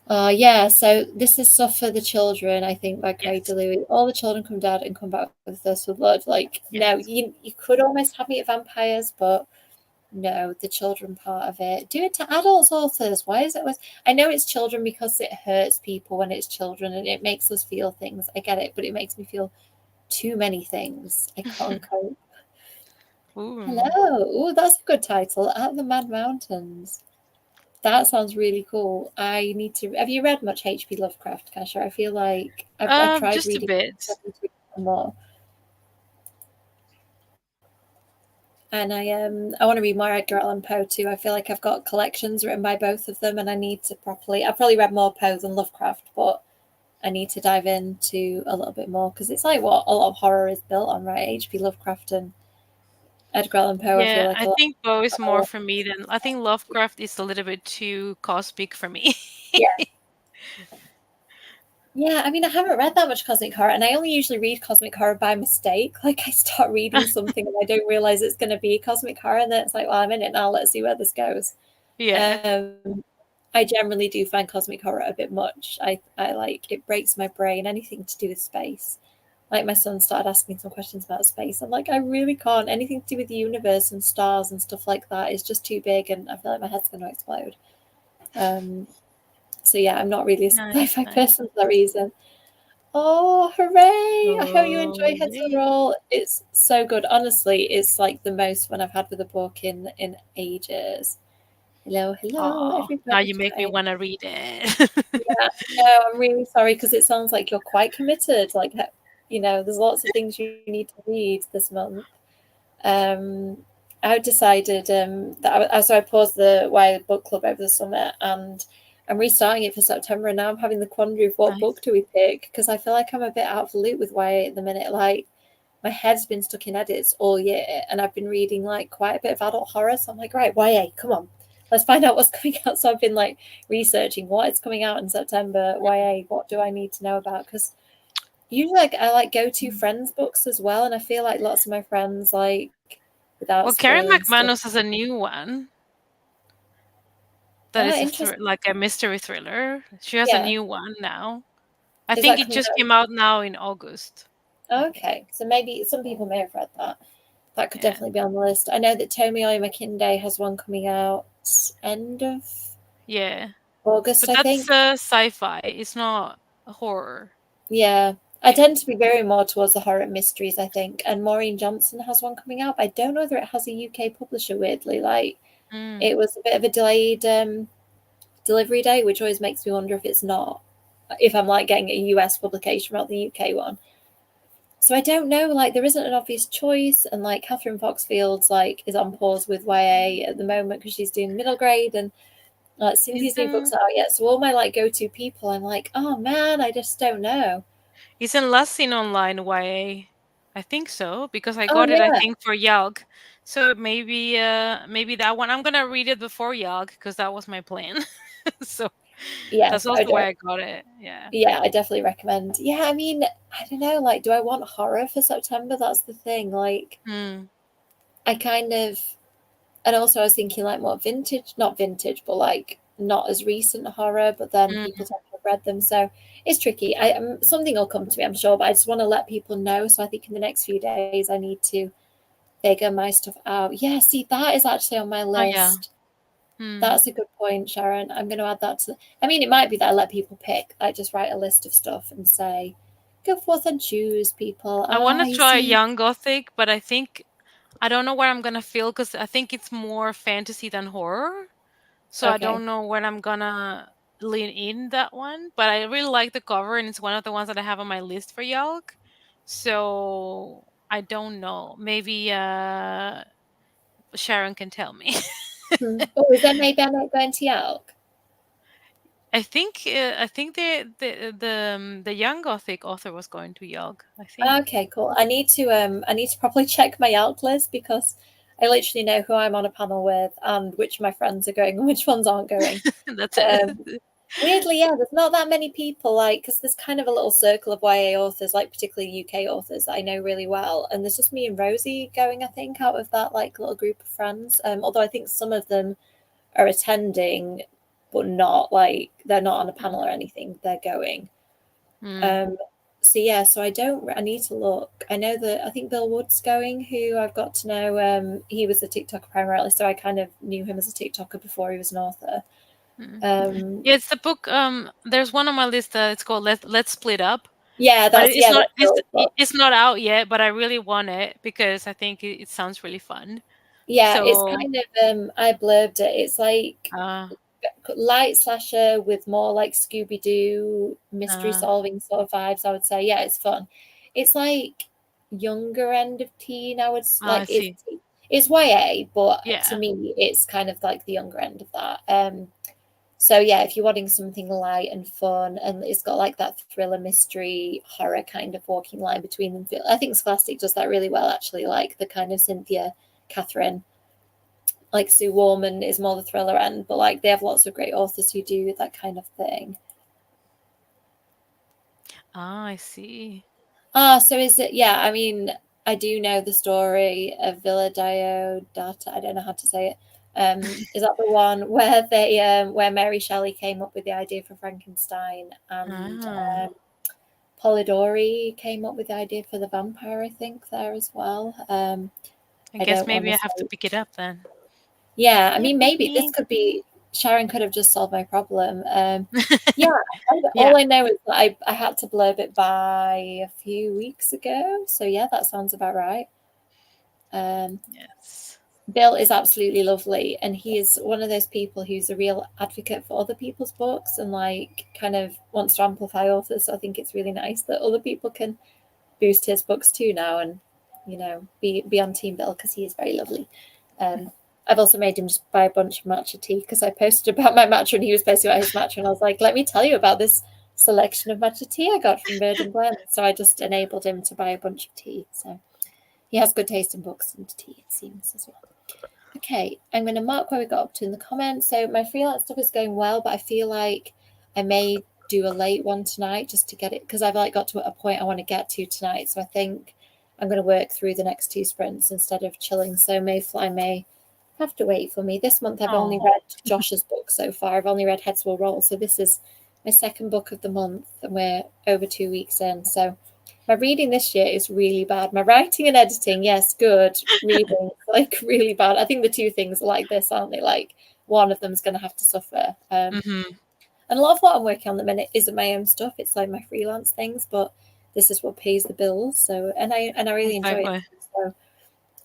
A: Yeah, so this is Stuff for the Children, I think, by Craig
B: Yes.
A: DeLuey. All the children come dead and come back with thirst for blood. Like, no,
B: Yes.
A: you could almost have me at vampires, but no, the children part of it. Do it to adults authors. Why is it always... I know it's children because it hurts people when it's children and it makes us feel things. I get it, but it makes me feel too many things. I can't cope.
B: Ooh.
A: Hello. Oh, that's a good title. At the Mad Mountains. That sounds really cool. I need to... Have you read much H.P. Lovecraft, Kasha? I feel like I've tried
B: Just a
A: reading
B: bit.
A: more. And I want to read more Edgar Allan Poe too. I feel like I've got collections written by both of them, and I need to properly... I've probably read more Poe than Lovecraft, but I need to dive into a little bit more because it's like what a lot of horror is built on, right? H.P. Lovecraft and Edgar Allan Poe, I feel
B: Yeah,
A: like
B: I
A: a lot.
B: think Poe is more for me than I think Lovecraft is a little bit too cosmic for me.
A: Yeah. Yeah, I mean, I haven't read that much cosmic horror, and I only usually read cosmic horror by mistake. Like, I start reading something and I don't realize it's going to be cosmic horror, and then it's like, well, I'm in it now. Let's see where this goes.
B: Yeah.
A: I generally do find cosmic horror a bit much. I like it breaks my brain. Anything to do with space. Like my son started asking some questions about space. I'm like, I really can't. Anything to do with the universe and stars and stuff like that is just too big, and I feel like my head's going to explode. So yeah, I'm not really a
B: Nice,
A: sci-fi
B: nice.
A: person for that reason. Oh, hooray! I hope you
B: Oh,
A: enjoy Heads
B: yay.
A: Roll. It's so good. Honestly, it's like the most fun I've had with a book in ages. Hello,
B: Oh, now you make me
A: everybody.
B: want to read it.
A: Yeah, no, I'm really sorry because it sounds like you're quite committed. Like, there's lots of things you need to read this month. Um, I decided that so I paused the YA book club over the summer, and I'm restarting it for September. And now I'm having the quandary of what
B: Nice.
A: book do we pick, because I feel like I'm a bit out of the loop with YA at the minute. Like my head's been stuck in edits all year, and I've been reading like quite a bit of adult horror. So I'm like, right, YA, come on, let's find out what's coming out. So I've been like researching what is coming out in September. YA, what do I need to know about? Because usually like I like go to friends' books as well, and I feel like lots of my friends like without
B: Well, Karen
A: spoiling stuff.
B: McManus has a new one that
A: Ah,
B: is
A: interesting.
B: like a mystery thriller. She has a
A: Yeah.
B: new one now. I
A: Is
B: think
A: that
B: it
A: coming
B: just
A: out?
B: came out now in August, I think.
A: Okay. So maybe some people may have read that. That could
B: Yeah.
A: definitely be on the list. I know that Tomio Makinde has one coming out end of
B: Yeah.
A: August,
B: But
A: I
B: that's
A: think.
B: sci-fi. It's not horror.
A: Yeah. I
B: Yeah.
A: tend to be very more towards the horror mysteries, I think. And Maureen Johnson has one coming out. I don't know whether it has a UK publisher, weirdly. Like,
B: Mm.
A: it was a bit of a delayed delivery date, which always makes me wonder if it's not, if I'm like getting a US publication, not the UK one. So I don't know, like there isn't an obvious choice, and like Catherine Foxfield's like is on pause with YA at the moment because she's doing middle grade, and Cynthia's new books
B: Isn't
A: out yet. So all my like go-to people, I'm like, oh man, I just don't know.
B: isn't Last Seen Online YA? I think so because I
A: Oh
B: got it. I
A: yeah,
B: think for Yalg. So maybe that one. I'm gonna read it before Yalg because that was my plan. So that's
A: yes, I
B: also
A: do.
B: why I got it. Yeah.
A: Yeah, I definitely recommend. Yeah, I mean, I don't know, like, do I want horror for September? That's the thing. Like,
B: Hmm.
A: I kind of, and also I was thinking like more vintage, not vintage, but like not as recent horror, but then
B: Mm.
A: people tend to have read them. So it's tricky. Something will come to me, I'm sure, but I just want to let people know. So I think in the next few days I need to figure my stuff out. Yeah, see, that is actually on my
B: Oh yeah.
A: list.
B: Hmm.
A: That's a good point, Sharon. I'm going to add that to. I mean, it might be that I let people pick. I just write a list of stuff and say, "Go forth and choose, people."
B: I want to
A: You
B: try
A: see,
B: young gothic, but I think I don't know where I'm gonna feel because I think it's more fantasy than horror. So I
A: okay.
B: don't know when I'm gonna lean in that one. But I really like the cover, and it's one of the ones that I have on my list for Yelk. So I don't know. Maybe Sharon can tell me.
A: Oh, is there maybe I'm not going to Yelk?
B: I think the young gothic author was going to Yelk. I think
A: Okay, cool. I need to probably check my Yelk list because I literally know who I'm on a panel with and which of my friends are going and which ones aren't going.
B: that's it.
A: Um, Weirdly, yeah, there's not that many people like because there's kind of a little circle of YA authors, like particularly UK authors that I know really well, and there's just me and Rosie going, I think, out of that like little group of friends. Although I think some of them are attending, but not like they're not on a panel or anything. They're going.
B: Mm,
A: Um, so yeah, so I don't. I need to look. I know that I think Bill Wood's going, who I've got to know. He was a TikToker primarily, so I kind of knew him as a TikToker before he was an author.
B: mm.
A: Um,
B: Yeah, it's the book. There's one on my list. It's called Let's Split Up, but
A: yeah, that's Bill's book.
B: it's not out yet. But I really want it because I think it sounds really fun.
A: Yeah, it's
B: So,
A: kind of I blurbed it. It's like
B: uh,
A: light slasher with more like Scooby Doo mystery
B: uh,
A: solving sort of vibes. I would say, yeah, it's fun. It's like younger end of teen. I would
B: I
A: like
B: see.
A: it's YA, but to
B: Yeah.
A: me, it's kind of like the younger end of that. So yeah, if you're wanting something light and fun, and it's got like that thriller, mystery, horror kind of walking line between them, I think Scholastic does that really well. Actually, like the kind of Cynthia, Catherine, like Sue Warman is more the thriller end, but like they have lots of great authors who do that kind of thing.
B: Ah, I see.
A: So is it? Yeah, I mean, I do know the story of Villa Diodata. I don't know how to say it. Is that the one where where Mary Shelley came up with the idea for Frankenstein and
B: Ah,
A: Polidori came up with the idea for the vampire? I think there as well.
B: I
A: I
B: guess
A: don't want
B: maybe
A: to
B: I have to
A: say.
B: pick it up then.
A: Yeah, I mean, maybe this
B: Maybe.
A: could be Sharon could have just solved my problem. Yeah,
B: Yeah.
A: all I know is that I had to blurb it by a few weeks ago. So yeah, that sounds about right. Um,
B: Yes.
A: Bill is absolutely lovely, and he is one of those people who's a real advocate for other people's books and like kind of wants to amplify authors. So I think it's really nice that other people can boost his books too now, and be on Team Bill because he is very lovely. Um, I've also made him just buy a bunch of matcha tea because I posted about my matcha and he was posting about his matcha, and I was like, let me tell you about this selection of matcha tea I got from Bird and Blend. So I just enabled him to buy a bunch of tea. So he has good taste in books and tea, it seems as well. Okay, I'm going to mark where we got up to in the comments. So my freelance stuff is going well, but I feel like I may do a late one tonight just to get it because I've like got to a point I want to get to tonight. So I think I'm going to work through the next two sprints instead of chilling. So Mayfly may have to wait for me. This month I've only
B: Oh.
A: read Josh's book so far. I've only read Heads Will Roll. So this is my second book of the month and we're over 2 weeks in. So my reading this year is really bad. My writing and editing, yes, good. Reading, like really bad. I think the two things are like this, aren't they? Like one of them's going to have to suffer.
B: Mhm.
A: And a lot of what I'm working on at the minute isn't my own stuff. It's like my freelance things, but this is what pays the bills. So, and I really enjoy it.
B: Exactly.
A: So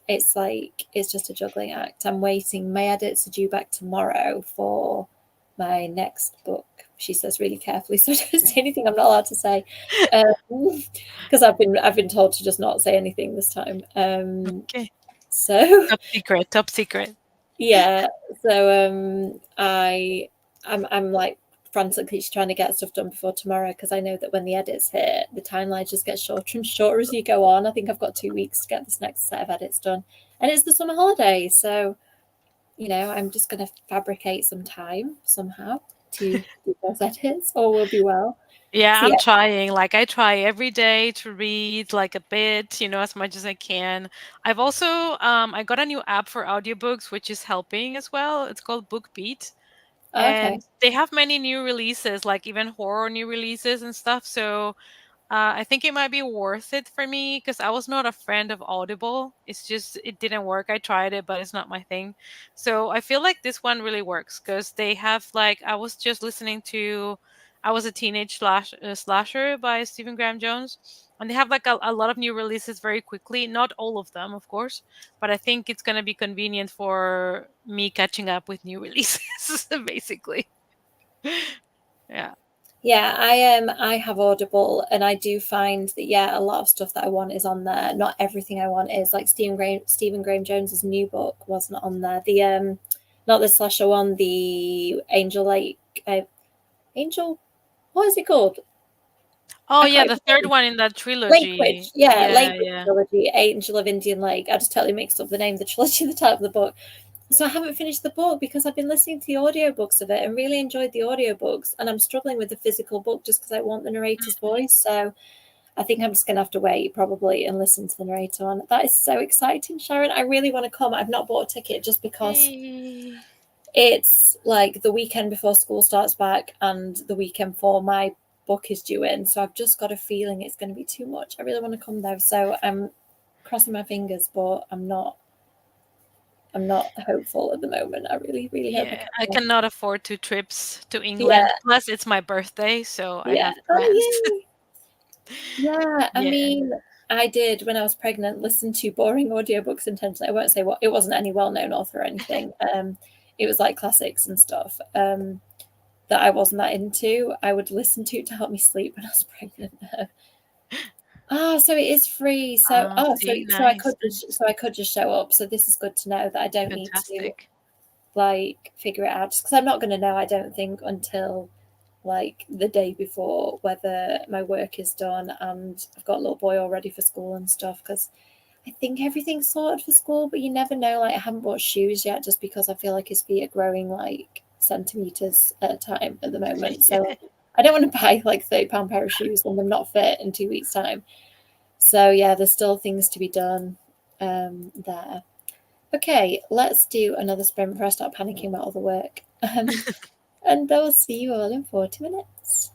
A: it's like it's just a juggling act. I'm waiting. My edits are due back tomorrow for my next book. She says really carefully, so I don't say anything I'm not allowed to say, because I've been told to just not say anything this time.
B: Okay.
A: So
B: Top secret. Top secret.
A: yeah, so I'm like frantically trying to get stuff done before tomorrow because I know that when the edits hit, the timeline just gets shorter and shorter as you go on. I think I've got 2 weeks to get this next set of edits done, and it's the summer holidays, so I'm just going to fabricate some time somehow to do those edits, or we'll be well.
B: Yeah,
A: So
B: I'm
A: yeah,
B: trying. Like I try every day to read like a bit, as much as I can. I've also I got a new app for audiobooks which is helping as well. It's called BookBeat.
A: okay,
B: And they have many new releases, like even horror new releases and stuff. So I think it might be worth it for me because I was not a friend of Audible. It's just it didn't work. I tried it, but it's not my thing. So I feel like this one really works because they have like I was just listening to I was a teenage slasher by Stephen Graham Jones, and they have like a lot of new releases very quickly. Not all of them, of course, but I think it's gonna be convenient for me catching up with new releases, basically. Yeah.
A: Yeah, I have Audible, and I do find that a lot of stuff that I want is on there. Not everything I want is like Stephen Graham Jones's new book wasn't on there. The not the slasher one, the Angel, what is it called?
B: Oh
A: I
B: yeah,
A: can't
B: the
A: even
B: third
A: remember.
B: one in that
A: Lake
B: trilogy.
A: Witch, yeah,
B: Yeah,
A: Lake Witch
B: yeah.
A: trilogy, Angel of Indian Lake. I just totally mixed up the name of the trilogy and the title of the book. So I haven't finished the book because I've been listening to the audiobooks of it and really enjoyed the audiobooks, and I'm struggling with the physical book just because I want the narrator's
B: Mhm.
A: voice. So I think I'm just going to have to wait probably and listen to the narrator on. That is so exciting, Sharon. I really want to come. I've not bought a ticket just because
B: Yay.
A: it's like the weekend before school starts back and the weekend for my book is due in. So I've just got a feeling it's going to be too much. I really want to come though. So I'm crossing my fingers, but I'm not hopeful at the moment. I really, really hope I
B: Yeah, I
A: can.
B: cannot afford 2 trips to
A: Yeah,
B: England. Plus, it's my birthday, so I
A: yeah.
B: have
A: Oh,
B: plans.
A: yay. Yeah, I
B: Yeah.
A: mean, I did when I was pregnant listen to boring audiobooks intentionally. I won't say what it wasn't any well-known author or anything. It was like classics and stuff that I wasn't that into. I would listen to help me sleep when I was pregnant. So it is free. So
B: Oh, see,
A: so I
B: nice,
A: could just
B: nice.
A: show up. So this is good to know that I don't need to
B: Fantastic.
A: like figure it out just because I'm not going to know. I don't think until like the day before whether my work is done and I've got a little boy all ready for school and stuff because I think everything's sorted for school, but you never know. Like I haven't bought shoes yet just because I feel like his feet are growing like centimeters at a time at the moment. So I don't want to buy like £30 pair of shoes and them not fit in 2 weeks' time. So yeah, there's still things to be done there. Okay, let's do another sprint before I start panicking about all the work. And I will see you all in 40 minutes.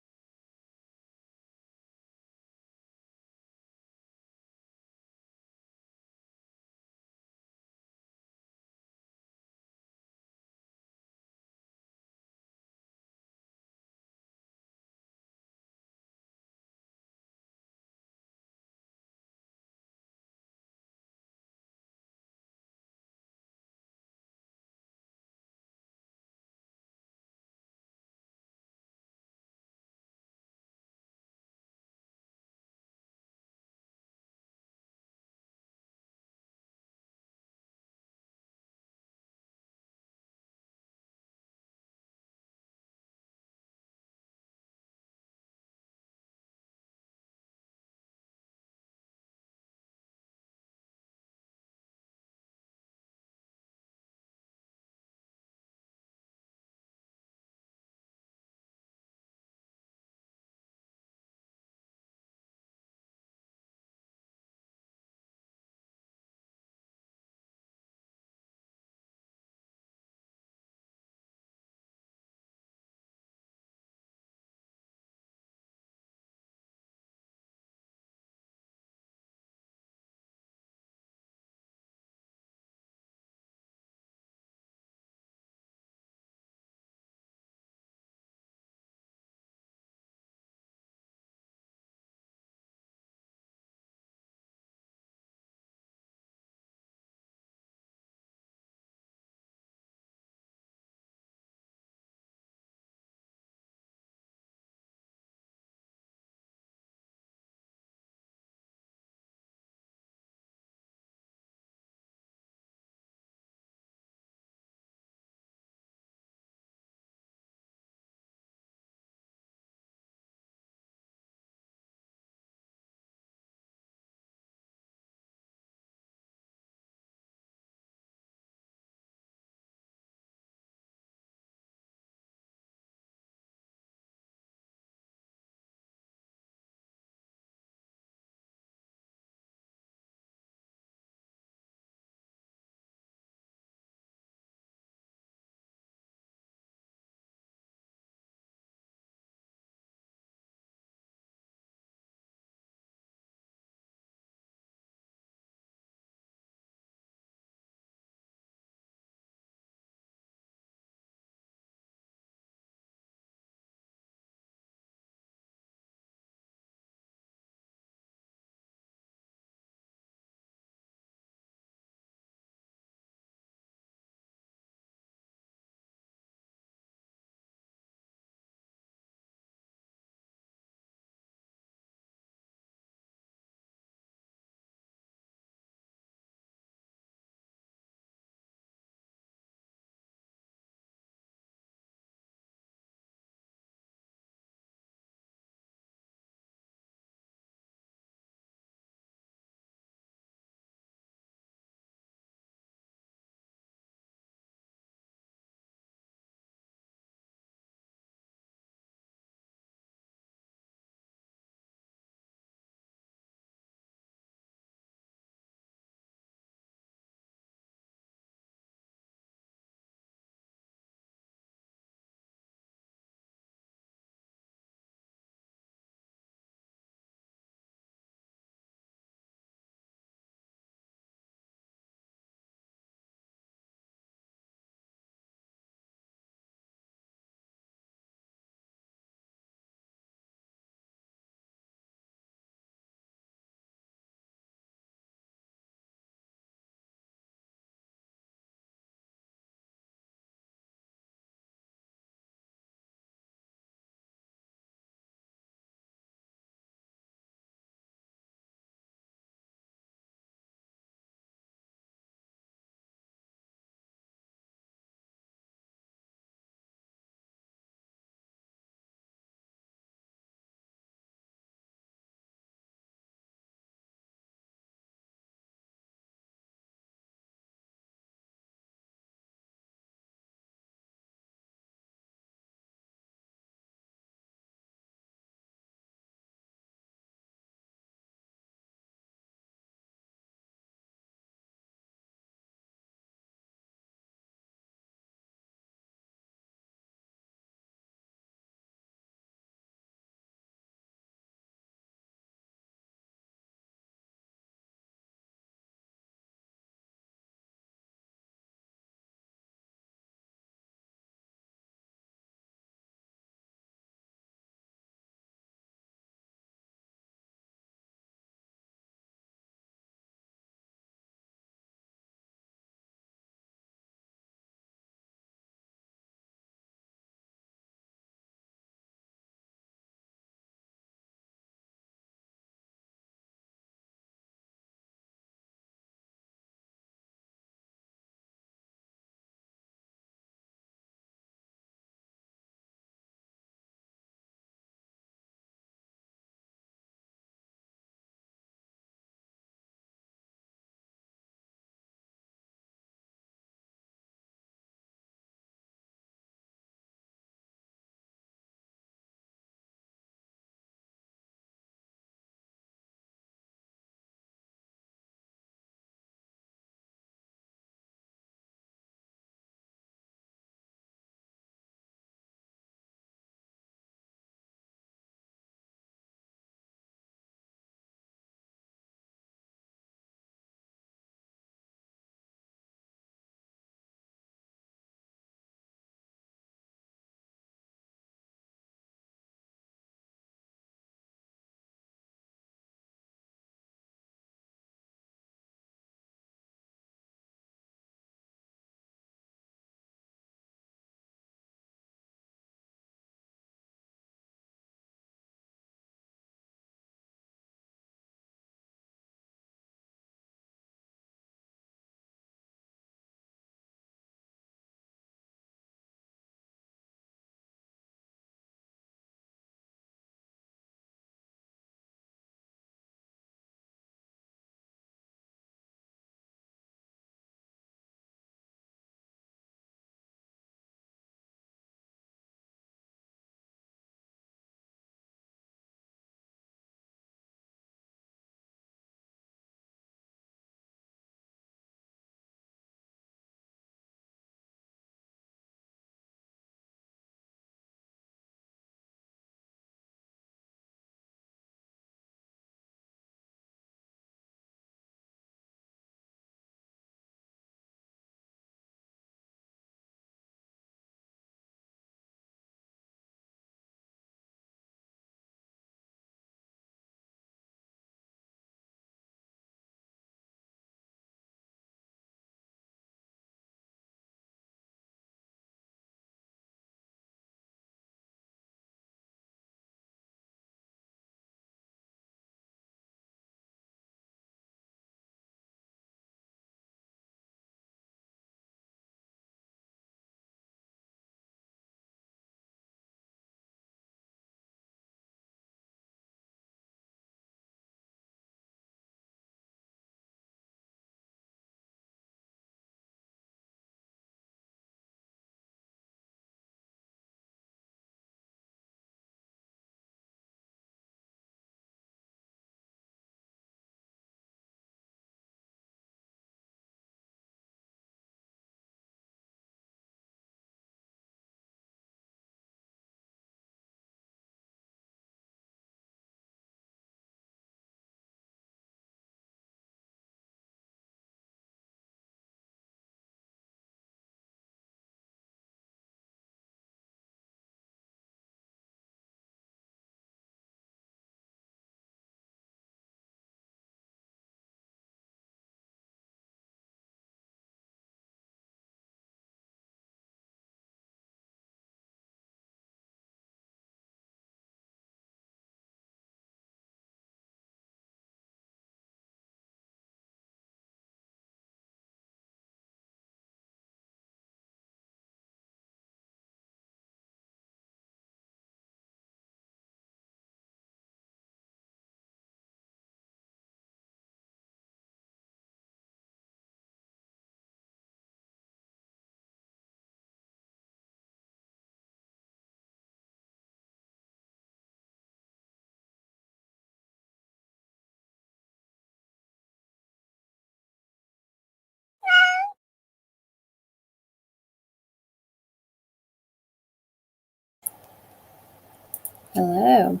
A: Hello.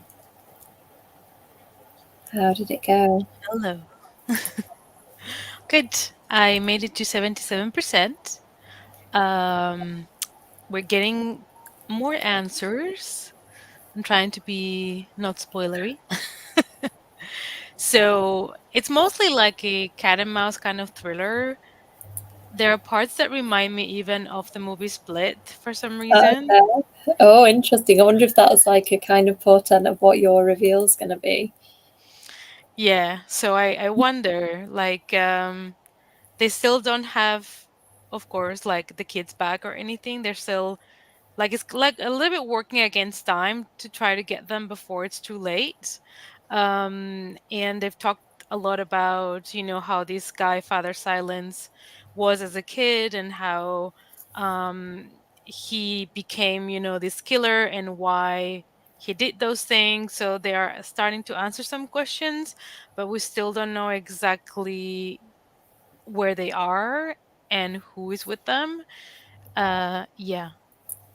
A: How did it go?
B: Hello. Good. I made it to 77%. Um, we're getting more answers. I'm trying to be not spoilery. So it's mostly like a cat and mouse kind of thriller. There are parts that remind me even of the movie Split for some reason.
A: Okay. Oh, interesting. I wonder if that's like a kind of portent of what your reveal's going to be.
B: Yeah, so I wonder, like, they still don't have, of course, like the kids back or anything. They're still like it's like a little bit working against time to try to get them before it's too late. And they've talked a lot about, how this guy, Father Silence, was as a kid and how he became, this killer and why he did those things. So they are starting to answer some questions, but we still don't know exactly where they are and who is with them. Yeah,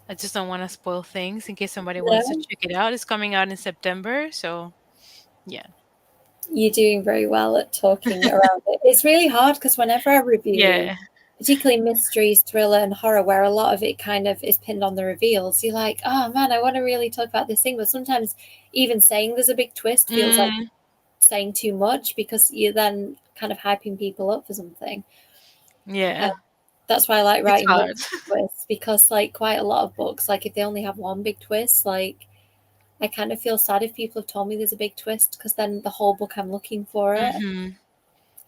B: I just don't want to spoil things in case somebody wants to
A: No,
B: check it out. It's coming out in September, so yeah.
A: you're doing very well at talking around it. It's really hard because whenever I review,
B: Yeah.
A: particularly mysteries, thriller, and horror, where a lot of it kind of is pinned on the reveals, you're like, oh man, I want to really talk about this thing. But sometimes even saying there's a big twist feels like
B: Mm,
A: saying too much because you're then kind of hyping people up for something. Uh,
B: yeah.
A: that's why I like
B: It's
A: writing
B: hard.
A: multiple twists because, like, quite a lot of books, like if they only have one big twist, like I kind of feel sad if people have told me there's a big twist because then the whole book I'm looking for it.
B: Mhm.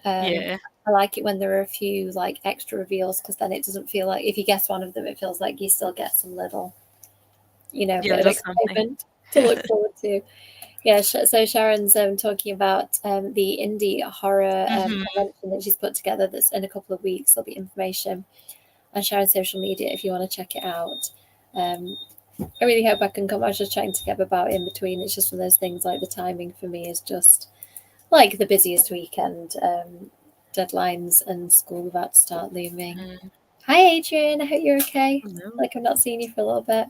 A: Um,
B: Yeah.
A: I like it when there are a few like extra reveals because then it doesn't feel like if you guess one of them, it feels like you still get some little,
B: Yeah,
A: bit of
B: little something.
A: excitement to look forward to. Yeah, so Sharon's talking about the indie horror
B: Mhm.
A: convention that she's put together that's in a couple of weeks. There'll be information on Sharon's social media if you want to check it out. Um, I really hope I can come. I was just trying to get about in between. It's just one of those things like the timing for me is just like the busiest weekend. Deadlines and school about to start looming.
B: Mhm.
A: Hi, Adrian. I hope you're okay.
B: Hello.
A: Like I've not seen you for a little bit.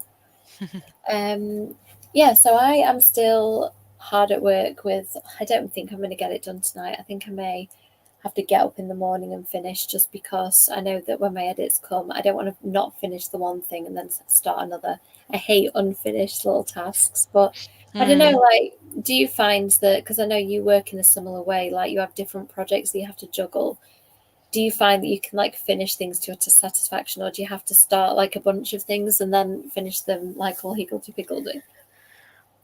A: Um, yeah, so I am still hard at work with. I don't think I'm going to get it done tonight. I think I may have to get up in the morning and finish just because I know that when my edits come, I don't want to not finish the one thing and then start another. I hate unfinished little tasks, but I don't know.
B: Mm.
A: Like, do you find that because I know you work in a similar way, like you have different projects that you have to juggle? Do you find that you can like finish things to your satisfaction, or do you have to start like a bunch of things and then finish them like all higgledy piggledy?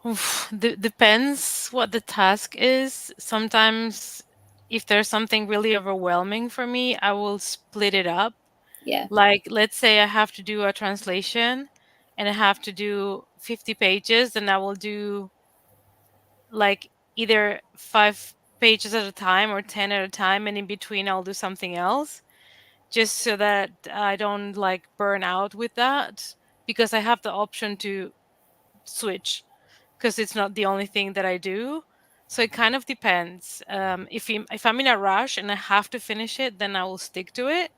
B: Oof, depends what the task is. Sometimes if there's something really overwhelming for me, I will split it up.
A: Yeah,
B: Like, let's say I have to do a translation and I have to do 50 pages, then I will do like either 5 pages at a time or 10 at a time, and in between I'll do something else just so that I don't like burn out with that because I have the option to switch because it's not the only thing that I do. So it kind of depends. If I'm in a rush and I have to finish it, then I will stick to it.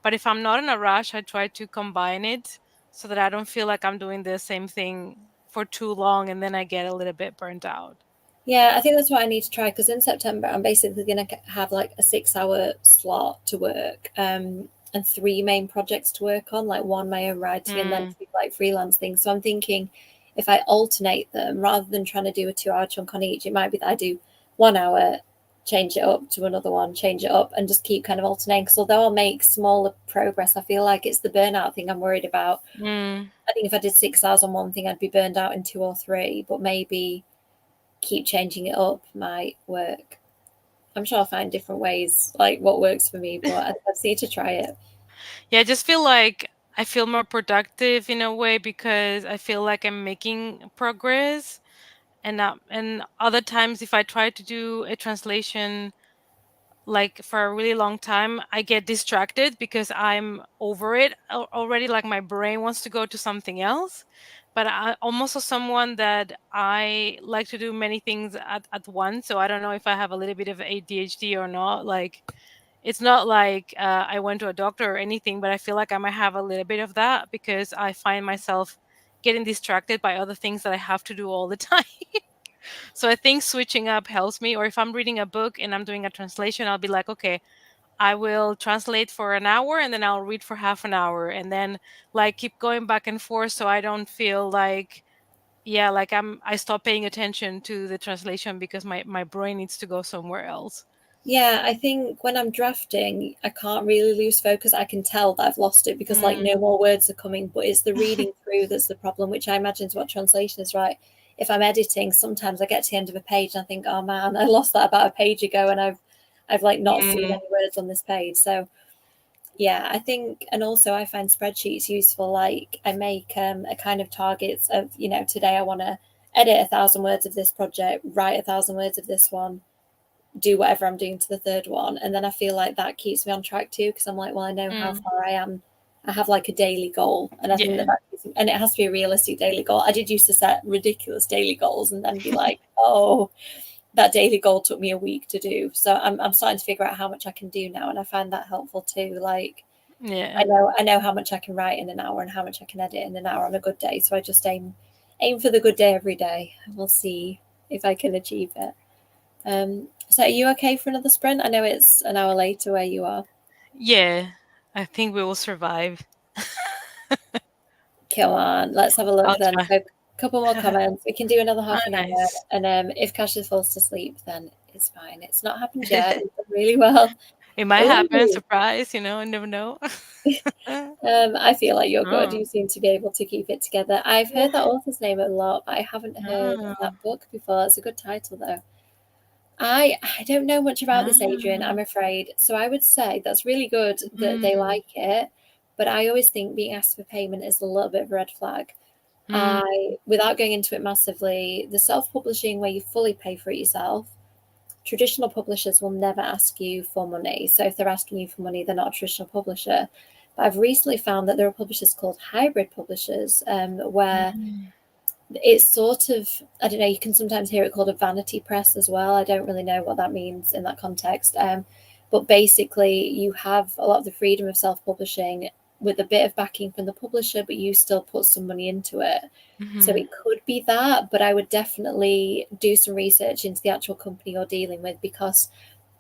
B: But if I'm not in a rush, I try to combine it so that I don't feel like I'm doing the same thing for too long and then I get a little bit burnt out.
A: yeah, I think that's what I need to try because in September I'm basically going to have like a 6 hour slot to work, and three main projects to work on, like one my own writing and then
B: Mm,
A: two like freelance things. So I'm thinking if I alternate them rather than trying to do a 2 hour chunk on each, it might be that I do 1 hour, change it up to another one, change it up, and just keep kind of alternating. Because although I'll make smaller progress, I feel like it's the burnout thing I'm worried about.
B: mm.
A: I think if I did 6 hours on one thing, I'd be burned out in two or three, but maybe keep changing it up might work. I'm sure I'll find different ways, like what works for me, but I just need to try it.
B: Yeah, I just feel like I feel more productive in a way because I feel like I'm making progress. And other times, if I try to do a translation like for a really long time, I get distracted because I'm over it already. Like my brain wants to go to something else. But I'm also someone that I like to do many things at once. So I don't know if I have a little bit of ADHD or not. Like it's not like I went to a doctor or anything, but I feel like I might have a little bit of that because I find myself getting distracted by other things that I have to do all the time. So I think switching up helps me. Or if I'm reading a book and I'm doing a translation, I'll be like, okay, I will translate for an hour and then I'll read for half an hour and then like keep going back and forth so I don't feel like, yeah, like I stop paying attention to the translation because my brain needs to go somewhere else.
A: Yeah, I think when I'm drafting, I can't really lose focus. I can tell that I've lost it because like no more words are coming, but it's the reading through that's the problem, which I imagine is what translation is, right? If I'm editing, sometimes I get to the end of a page and I think, oh man, I lost that about a page ago and I've like not seen
B: Mm,
A: any words on this page. So yeah, I think, and also I find spreadsheets useful. Like I make a kind of targets of, today I want to edit 1,000 words of this project, write 1,000 words of this one, do whatever I'm doing to the third one. And then I feel like that keeps me on track too, because I'm like, well, I know how
B: mm,
A: far I am. I have like a daily goal. And I think
B: yeah.
A: and it has to be a realistic daily goal. I did used to set ridiculous daily goals and then be like, oh, that daily goal took me a week to do. So I'm starting to figure out how much I can do now. And I find that helpful too. Like,
B: Yeah.
A: I know how much I can write in an hour and how much I can edit in an hour on a good day. So I just aim for the good day every day. We'll see if I can achieve it. So are you okay for another sprint? I know it's an hour later where you are.
B: Yeah. I think we will survive.
A: Come on, let's have a look
B: I'll
A: then.
B: try.
A: So a couple more comments. We can do another
B: Oh,
A: half an hour.
B: nice.
A: And if Kasha falls to sleep, then it's fine. It's not happened yet. It's done really well.
B: It might happen.
A: Ooh.
B: Surprise, I never know.
A: I feel like you're good.
B: Oh.
A: You seem to be able to keep it together. I've heard that author's name a lot, but I haven't heard of
B: Oh.
A: that book before. It's a good title though. I don't know much about this, Adrian,
B: Ah.
A: I'm afraid. So I would say that's really good that they
B: Mm,
A: like it, but I always think being asked for payment is a little bit of a red flag.
B: mm,
A: Without going into it massively, the self-publishing where you fully pay for it yourself, traditional publishers will never ask you for money. So if they're asking you for money, they're not a traditional publisher. But I've recently found that there are publishers called hybrid publishers, where
B: mm,
A: it's sort of, I don't know, you can sometimes hear it called a vanity press as well. I don't really know what that means in that context. But basically, you have a lot of the freedom of self publishing with a bit of backing from the publisher, but you still put some money into it. So
B: mhm,
A: it could be that, but I would definitely do some research into the actual company you're dealing with, because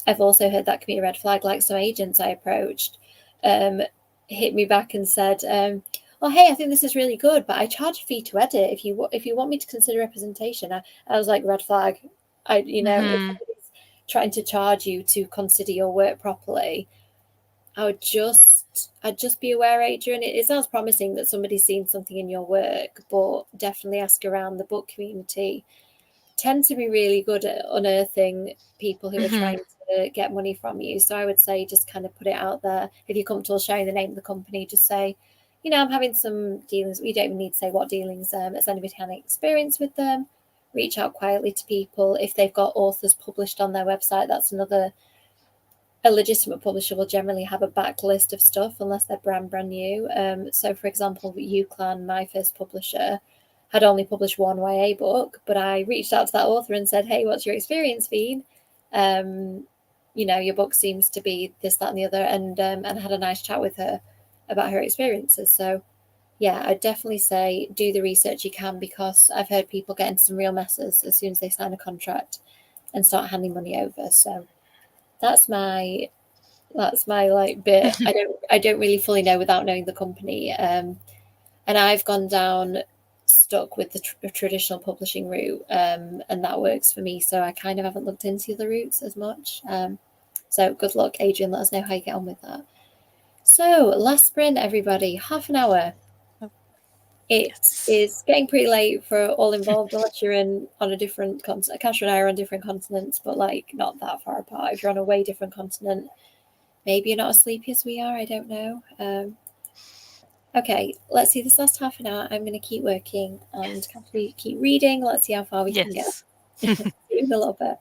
A: I've also heard that can be a red flag. Like some agents I approached um, hit me back and said, "Oh, hey, I think this is really good, but I charge a fee to edit. If you want me to consider representation," I was like, red flag. If
B: mhm,
A: somebody's trying to charge you to consider your work properly, I'd just be aware, Adrian. It sounds promising that somebody's seen something in your work, but definitely ask around. The book community tend to be really good at unearthing people who are
B: mhm,
A: trying to get money from you. So I would say just kind of put it out there. If you're comfortable sharing the name of the company, just say, I'm having some dealings. You don't even need to say what dealings. Has anybody had any experience with them? Reach out quietly to people. If they've got authors published on their website, that's another. A legitimate publisher will generally have a backlist of stuff unless they're brand new. So, for example, UClan, my first publisher, had only published one YA book, but I reached out to that author and said, "Hey, what's your experience been? Your book seems to be this, that, and the other," and I had a nice chat with her about her experiences. So, yeah, I'd definitely say do the research you can, because I've heard people get into some real messes as soon as they sign a contract and start handing money over. So that's my like bit. I don't really fully know without knowing the company. And I've gone down stuck with the traditional publishing route, and that works for me. So I kind of haven't looked into the routes as much. So good luck, Adrian. Let us know how you get on with that. So last sprint, everybody, half an hour. It
B: yes.
A: is getting pretty late for all involved, unless you're in on a different continent. Kasha and I are on different continents, but like not that far apart. If you're on a way different continent, maybe you're not as sleepy as we are. I don't know. Okay, let's see this last half an hour. I'm going to keep working and keep reading. Let's see how far we can get.
B: Yes.
A: See you in a little bit.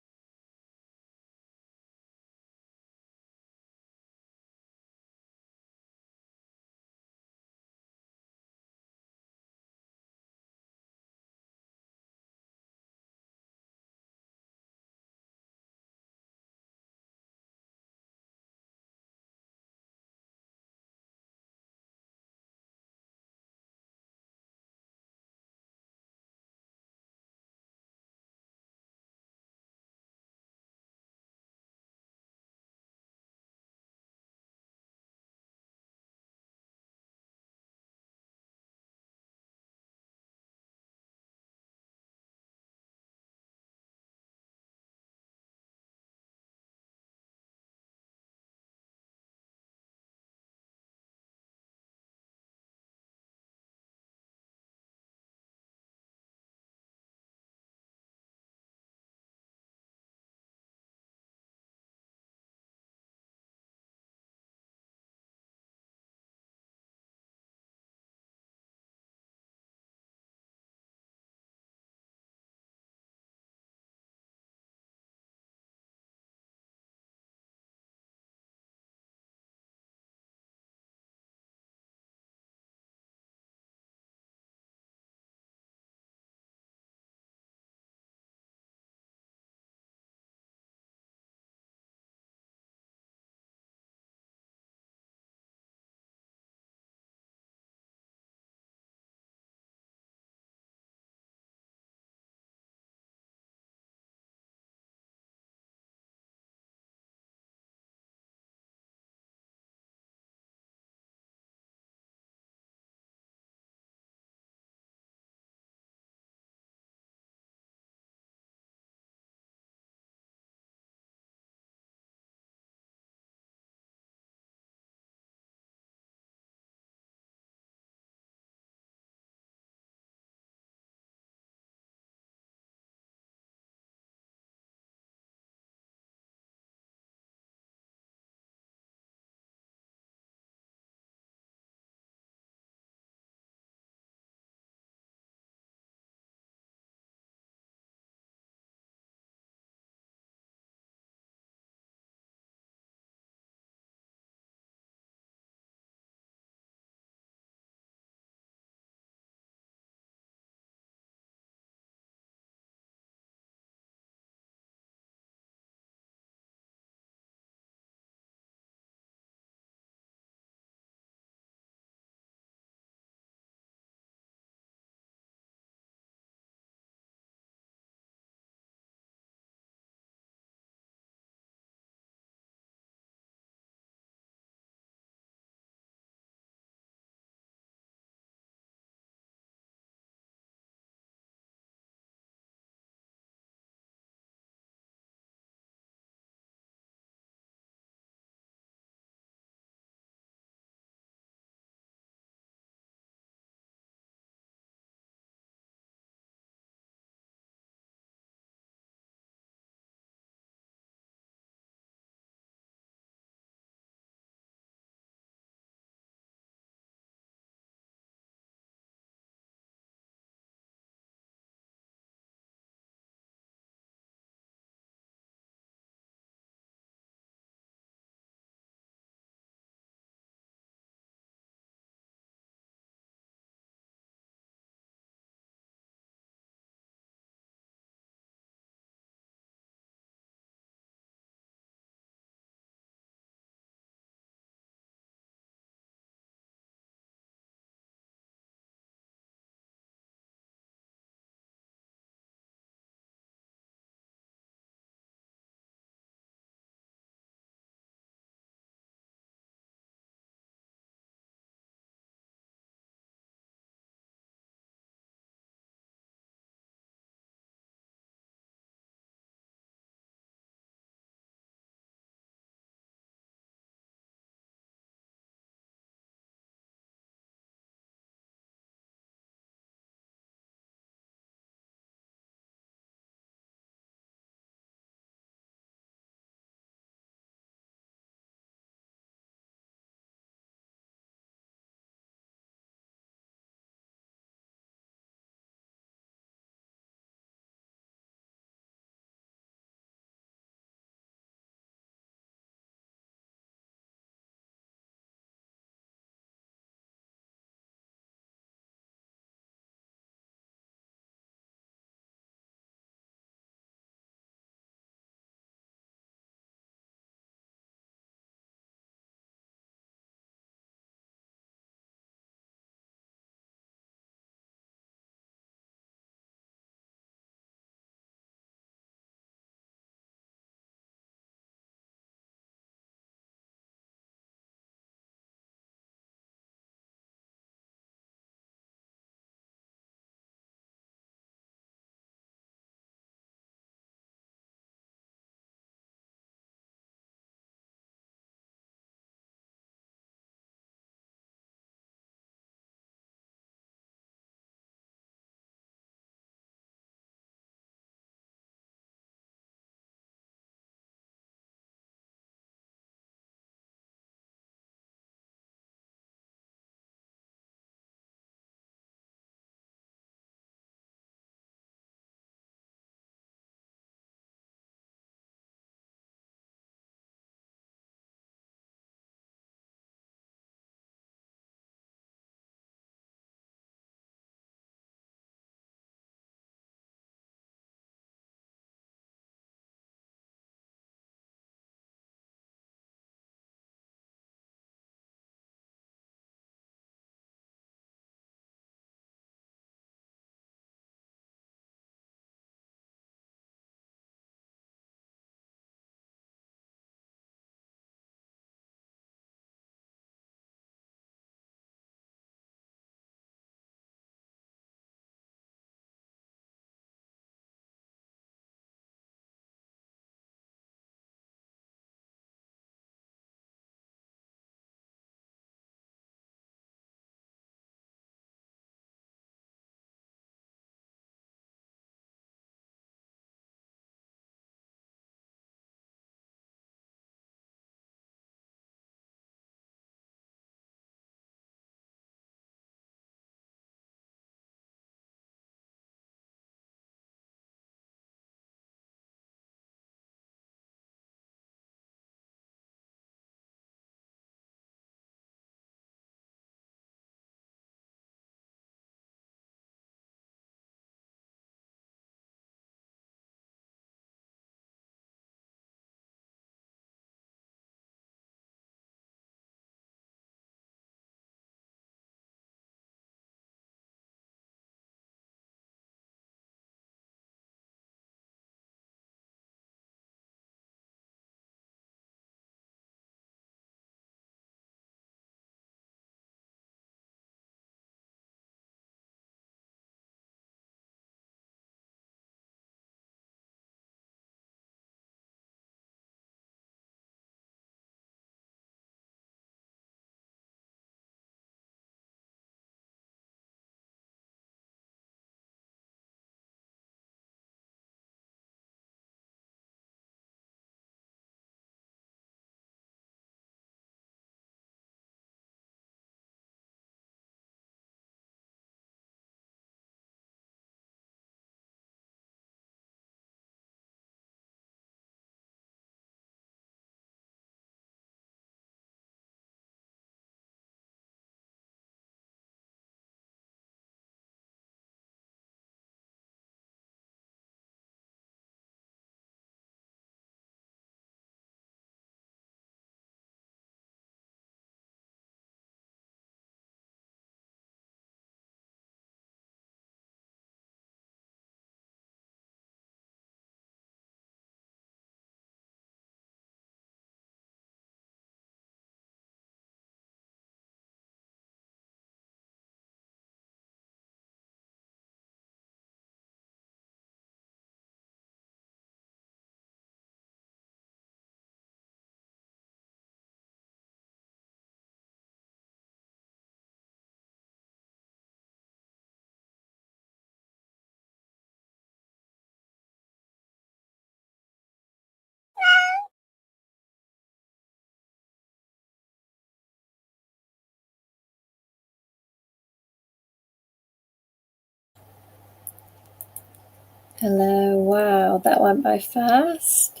A: Hello. Wow, that went by fast.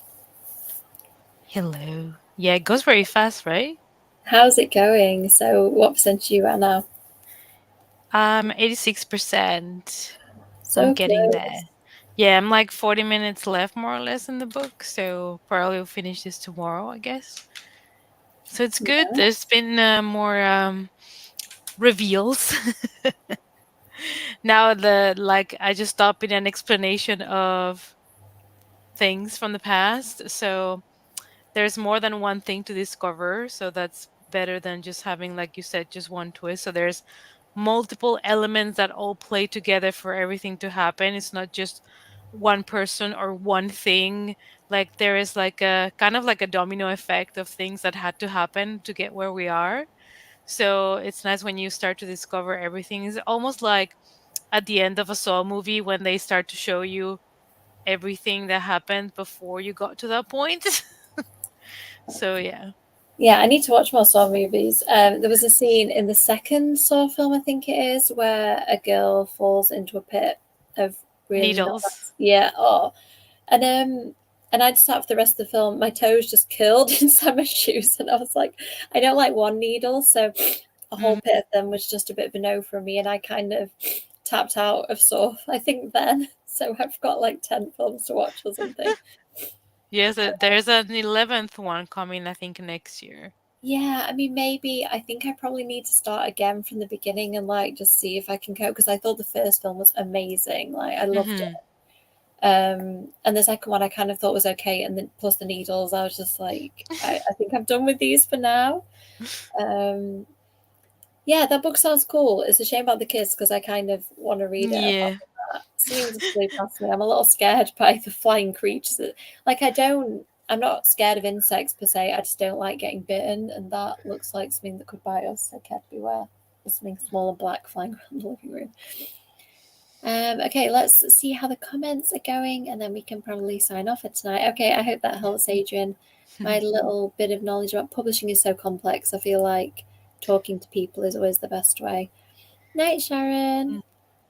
B: Hello. Yeah, it goes very fast, right?
A: How's it going? So, what percentage are you at now?
B: 86%. I'm
A: So
B: getting
A: close.
B: there. Yeah, I'm like 40 minutes left more or less in the book, so probably will finish this tomorrow, I guess. So it's good.
A: Yeah.
B: There's been more reveals. Now the like I just stopped in an explanation of things from the past. So there's more than one thing to discover, so that's better than just having, like you said, just one twist. So there's multiple elements that all play together for everything to happen. It's not just one person or one thing. Like there is like a kind of like a domino effect of things that had to happen to get where we are. So it's nice when you start to discover everything. It's almost like at the end of a Saw movie when they start to show you everything that happened before you got to that point. So yeah.
A: Yeah, I need to watch more Saw movies. There was a scene in the second Saw film, I think it is, where a girl falls into a pit of really not
B: Needles.
A: yeah. Oh, and I just sat for the rest of the film. My toes just curled inside my shoes, and I was like, I don't like one needle, so a whole
B: Mhm.
A: pit of them was just a bit of a no for me, and I kind of tapped out of Saw. I think then, so I've got like 10 films to watch or something.
B: Yes, there's an 11th one coming, I think, next year.
A: Yeah, I mean, maybe I think I probably need to start again from the beginning and like just see if I can cope because I thought the first film was amazing. Like I loved it.
B: Hmm.
A: And the second one I kind of thought was okay, and then plus the needles, I was just like, I think I'm done with these for now. Um, yeah, that book sounds cool. It's a shame about the kids because I kind of want to read it. Apart
B: Yeah.
A: from that, something just flew past me. I'm a little scared by the flying creatures. Like I'm not scared of insects per se. I just don't like getting bitten, and that looks like something that could bite us. So care to beware. There's something small and black flying around the living room. Okay, let's see how the comments are going, and then we can probably sign off for tonight. Okay, I hope that helps, Adrian. My little bit of knowledge about publishing is so complex. I feel like talking to people is always the best way. Night, Sharon.
B: Mm,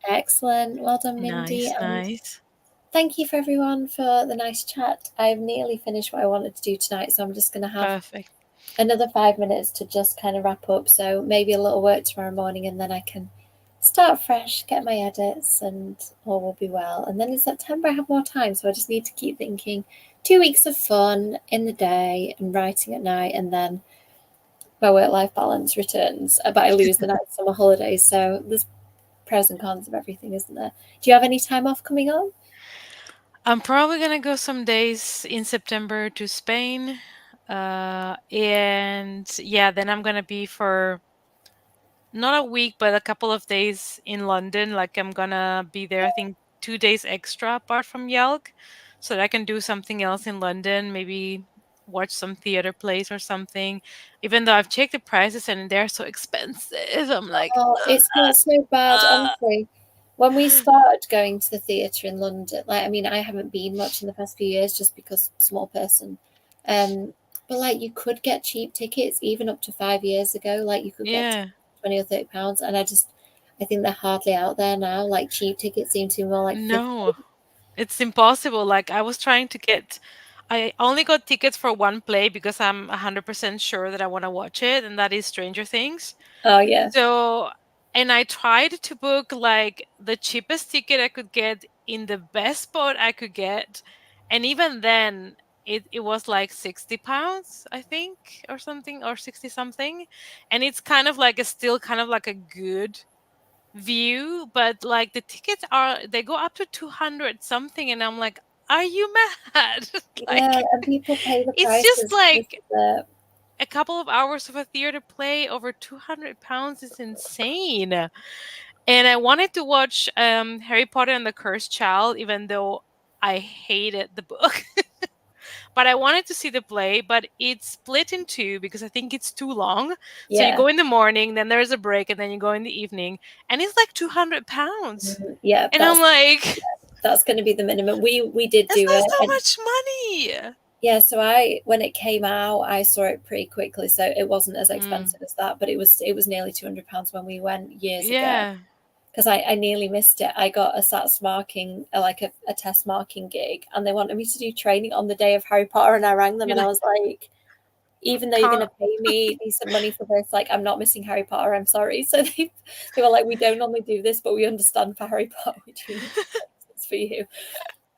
A: Excellent. Well done, Mindy.
B: nice,
A: And
B: nice.
A: thank you for everyone for the nice chat. I've nearly finished what I wanted to do tonight, so I'm just going to have
B: Perfect.
A: another 5 minutes to just kind of wrap up. So maybe a little work tomorrow morning, and then I can start fresh, get my edits, and all will be well. And then in September, I have more time, so I just need to keep thinking 2 weeks of fun in the day and writing at night, and then my work life balance returns. But I lose the night summer holidays, so there's pros and cons of everything, isn't there? Do you have any time off coming on?
B: I'm probably gonna go some days in September to Spain. And yeah, then I'm gonna be for not a week, but a couple of days in London. Like I'm gonna be there, I think 2 days extra apart from Yelk, so that I can do something else in London, maybe watch some theater plays or something. Even though I've checked the prices and they're so expensive, I'm like,
A: Oh, it's not so bad,
B: "Ah."
A: honestly. When we started going to the theatre in London, like I mean, I haven't been much in the past few years just because small person. Um, but like you could get cheap tickets even up to 5 years ago. Like you could get
B: Yeah,
A: 20 or 30 pounds, and I think they're hardly out there now. Like cheap tickets seem to be more like 50.
B: no, it's impossible. Like I was trying to get, I only got tickets for one play because I'm 100% sure that I want to watch it, and that is Stranger Things.
A: Oh yeah,
B: So, and I tried to book like the cheapest ticket I could get in the best spot I could get. And even then, it was like £60, I think, or something, or 60 something. And it's kind of like a still kind of like a good view, but like the tickets they go up to 200 something. And I'm like, are you mad?
A: yeah,
B: Like,
A: and people pay the
B: it's just
A: prices. This
B: like
A: is it.
B: a couple of hours of a theater play over £200 is insane. And I wanted to watch Harry Potter and the Cursed Child, even though I hated the book. But I wanted to see the play, but it's split in two because I think it's too long. So you
A: Yeah,
B: go in the morning, then there's a break, and then you go in the evening, and it's like £200.
A: yeah,
B: And I'm like,
A: that's going to be the minimum. We did
B: that's
A: do
B: not
A: it,
B: so
A: and
B: much money.
A: yeah, so I when it came out, I saw it pretty quickly, so it wasn't as
B: Mm,
A: expensive as that, but it was nearly £200 when we went years ago.
B: yeah.
A: because I nearly missed it. I got a SATs marking, like a test marking gig, and they wanted me to do training on the day of Harry Potter, and I rang them
B: You're
A: and I
B: like,
A: was like, even though you're going
B: can't.
A: to pay me decent money for this, like, I'm not missing Harry Potter, I'm sorry. So they were like, we don't normally do this, but we understand for Harry Potter, we do need to fix this for you.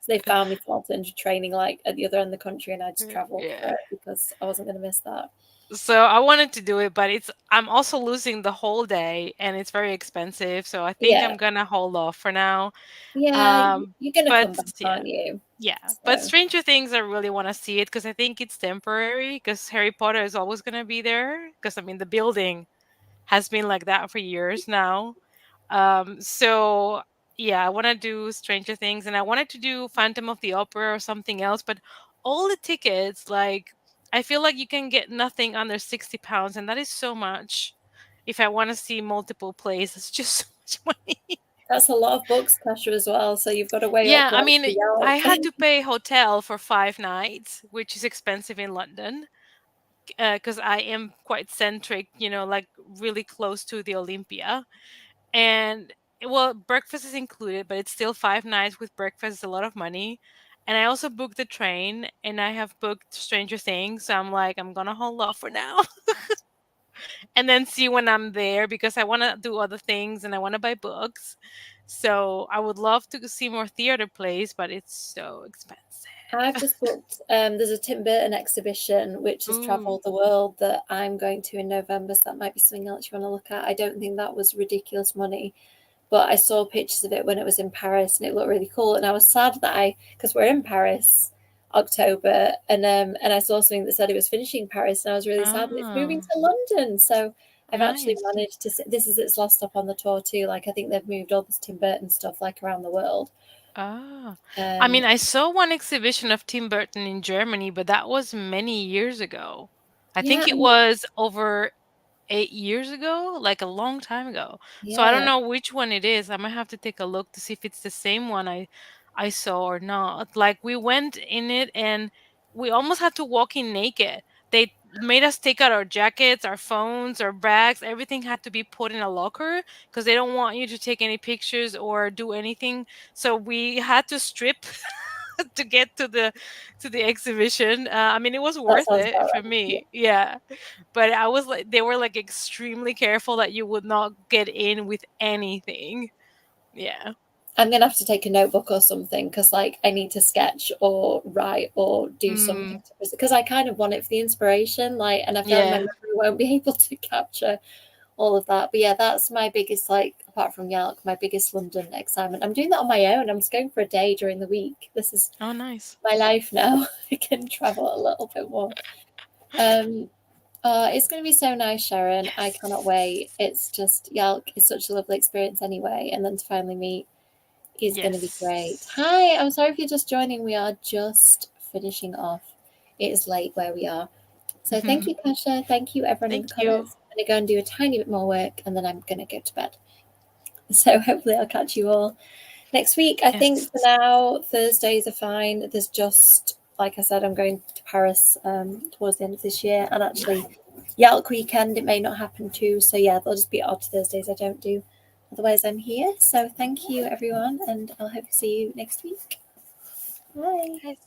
A: So they found me for alternative training, like, at the other end of the country, and I just traveled for
B: Yeah.
A: it because I wasn't going to miss that.
B: So I wanted to do it, but I'm also losing the whole day and it's very expensive. So I think
A: Yeah.
B: I'm gonna hold off for now.
A: Yeah,
B: Um,
A: you're going to
B: but
A: come back,
B: yeah,
A: aren't you?
B: yeah. But
A: So,
B: Stranger Things, I really want to see it because I think it's temporary. Because Harry Potter is always gonna be there. Because I mean, the building has been like that for years now. So yeah, I want to do Stranger Things, and I wanted to do Phantom of the Opera or something else, but all the tickets, like, I feel like you can get nothing under £60, and that is so much. If I want to see multiple plays, it's just so much money.
A: that's a lot of books, Kasha, as well. So you've got to weigh up
B: Yeah, I
A: like
B: mean,
A: the
B: I
A: Yelp.
B: had to pay hotel for 5 nights, which is expensive in London, because I am quite centric, like really close to the Olympia. And well, breakfast is included, but it's still 5 nights with breakfast. Is a lot of money. And I also booked the train, and I have booked Stranger Things. So I'm like, I'm gonna hold off for now, and then see when I'm there because I want to do other things and I want to buy books. So I would love to see more theater plays, but it's so
A: I've
B: expensive.
A: just booked, there's a Tim Burton exhibition which has
B: Ooh.
A: travelled the world that I'm going to in November. So that might be something else you want to look at. I don't think that was ridiculous money, but I saw pictures of it when it was in Paris and it looked really cool. And I was sad that because we're in Paris October, and I saw something that said it was finishing in Paris, and I was really sad that it's moving
B: Ah,
A: to London. So I've actually
B: nice.
A: managed to. This is its last stop on the tour too. Like I think they've moved all this Tim Burton stuff like around the world.
B: Ah, I
A: Um,
B: mean, I saw one exhibition of Tim Burton in Germany, but that was many years ago. I
A: yeah,
B: think it was over 8 years ago, like a long time ago. So I don't
A: yeah.
B: know which one it is. I might have to take a look to see if it's the same one I saw or not. Like we went in it and we almost had to walk in naked. They made us take out our jackets, our phones, our bags. Everything had to be put in a locker because they don't want you to take any pictures or do anything. So we had to strip to get to the exhibition. I mean, it was
A: That
B: worth
A: sounds
B: it
A: about
B: for
A: right. Yeah.
B: me. Yeah, but I was like, they were like extremely careful that you would not get in with anything. Yeah.
A: I'm gonna have to take a notebook or something because, like, I need to sketch or write or do something
B: Mm,
A: because I kind of want it for the inspiration. Like, and I feel like my
B: yeah.
A: memory won't be able to capture all of that. But yeah, that's my biggest, like, apart from Yalk, my biggest London excitement. I'm doing that on my own. I'm just going for a day during the week. This is
B: Oh, nice.
A: my life now. I can travel a little bit more. Um, it's going to be so nice, Sharon. I cannot
B: Yes.
A: wait. It's just Yalk is such a lovely experience anyway, and then to finally meet is going to be great.
B: Yes.
A: Hi, I'm sorry if you're just joining. We are just finishing off. It is late where we are. So thank you, Kasha. Thank you, everyone in the
B: Thank you.
A: comments. I'm going to go and do a tiny bit more work and then I'm going to go to bed. So hopefully I'll catch you all next week. I think for
B: Yes.
A: now, Thursdays are fine. There's just, like I said, I'm going to Paris towards the end of this year. And actually, Yalk weekend, it may not happen too. So yeah, there'll just be odd Thursdays I don't do. Otherwise, I'm here. So thank you, everyone. And I'll hope to see you next week. Bye.
B: Yes.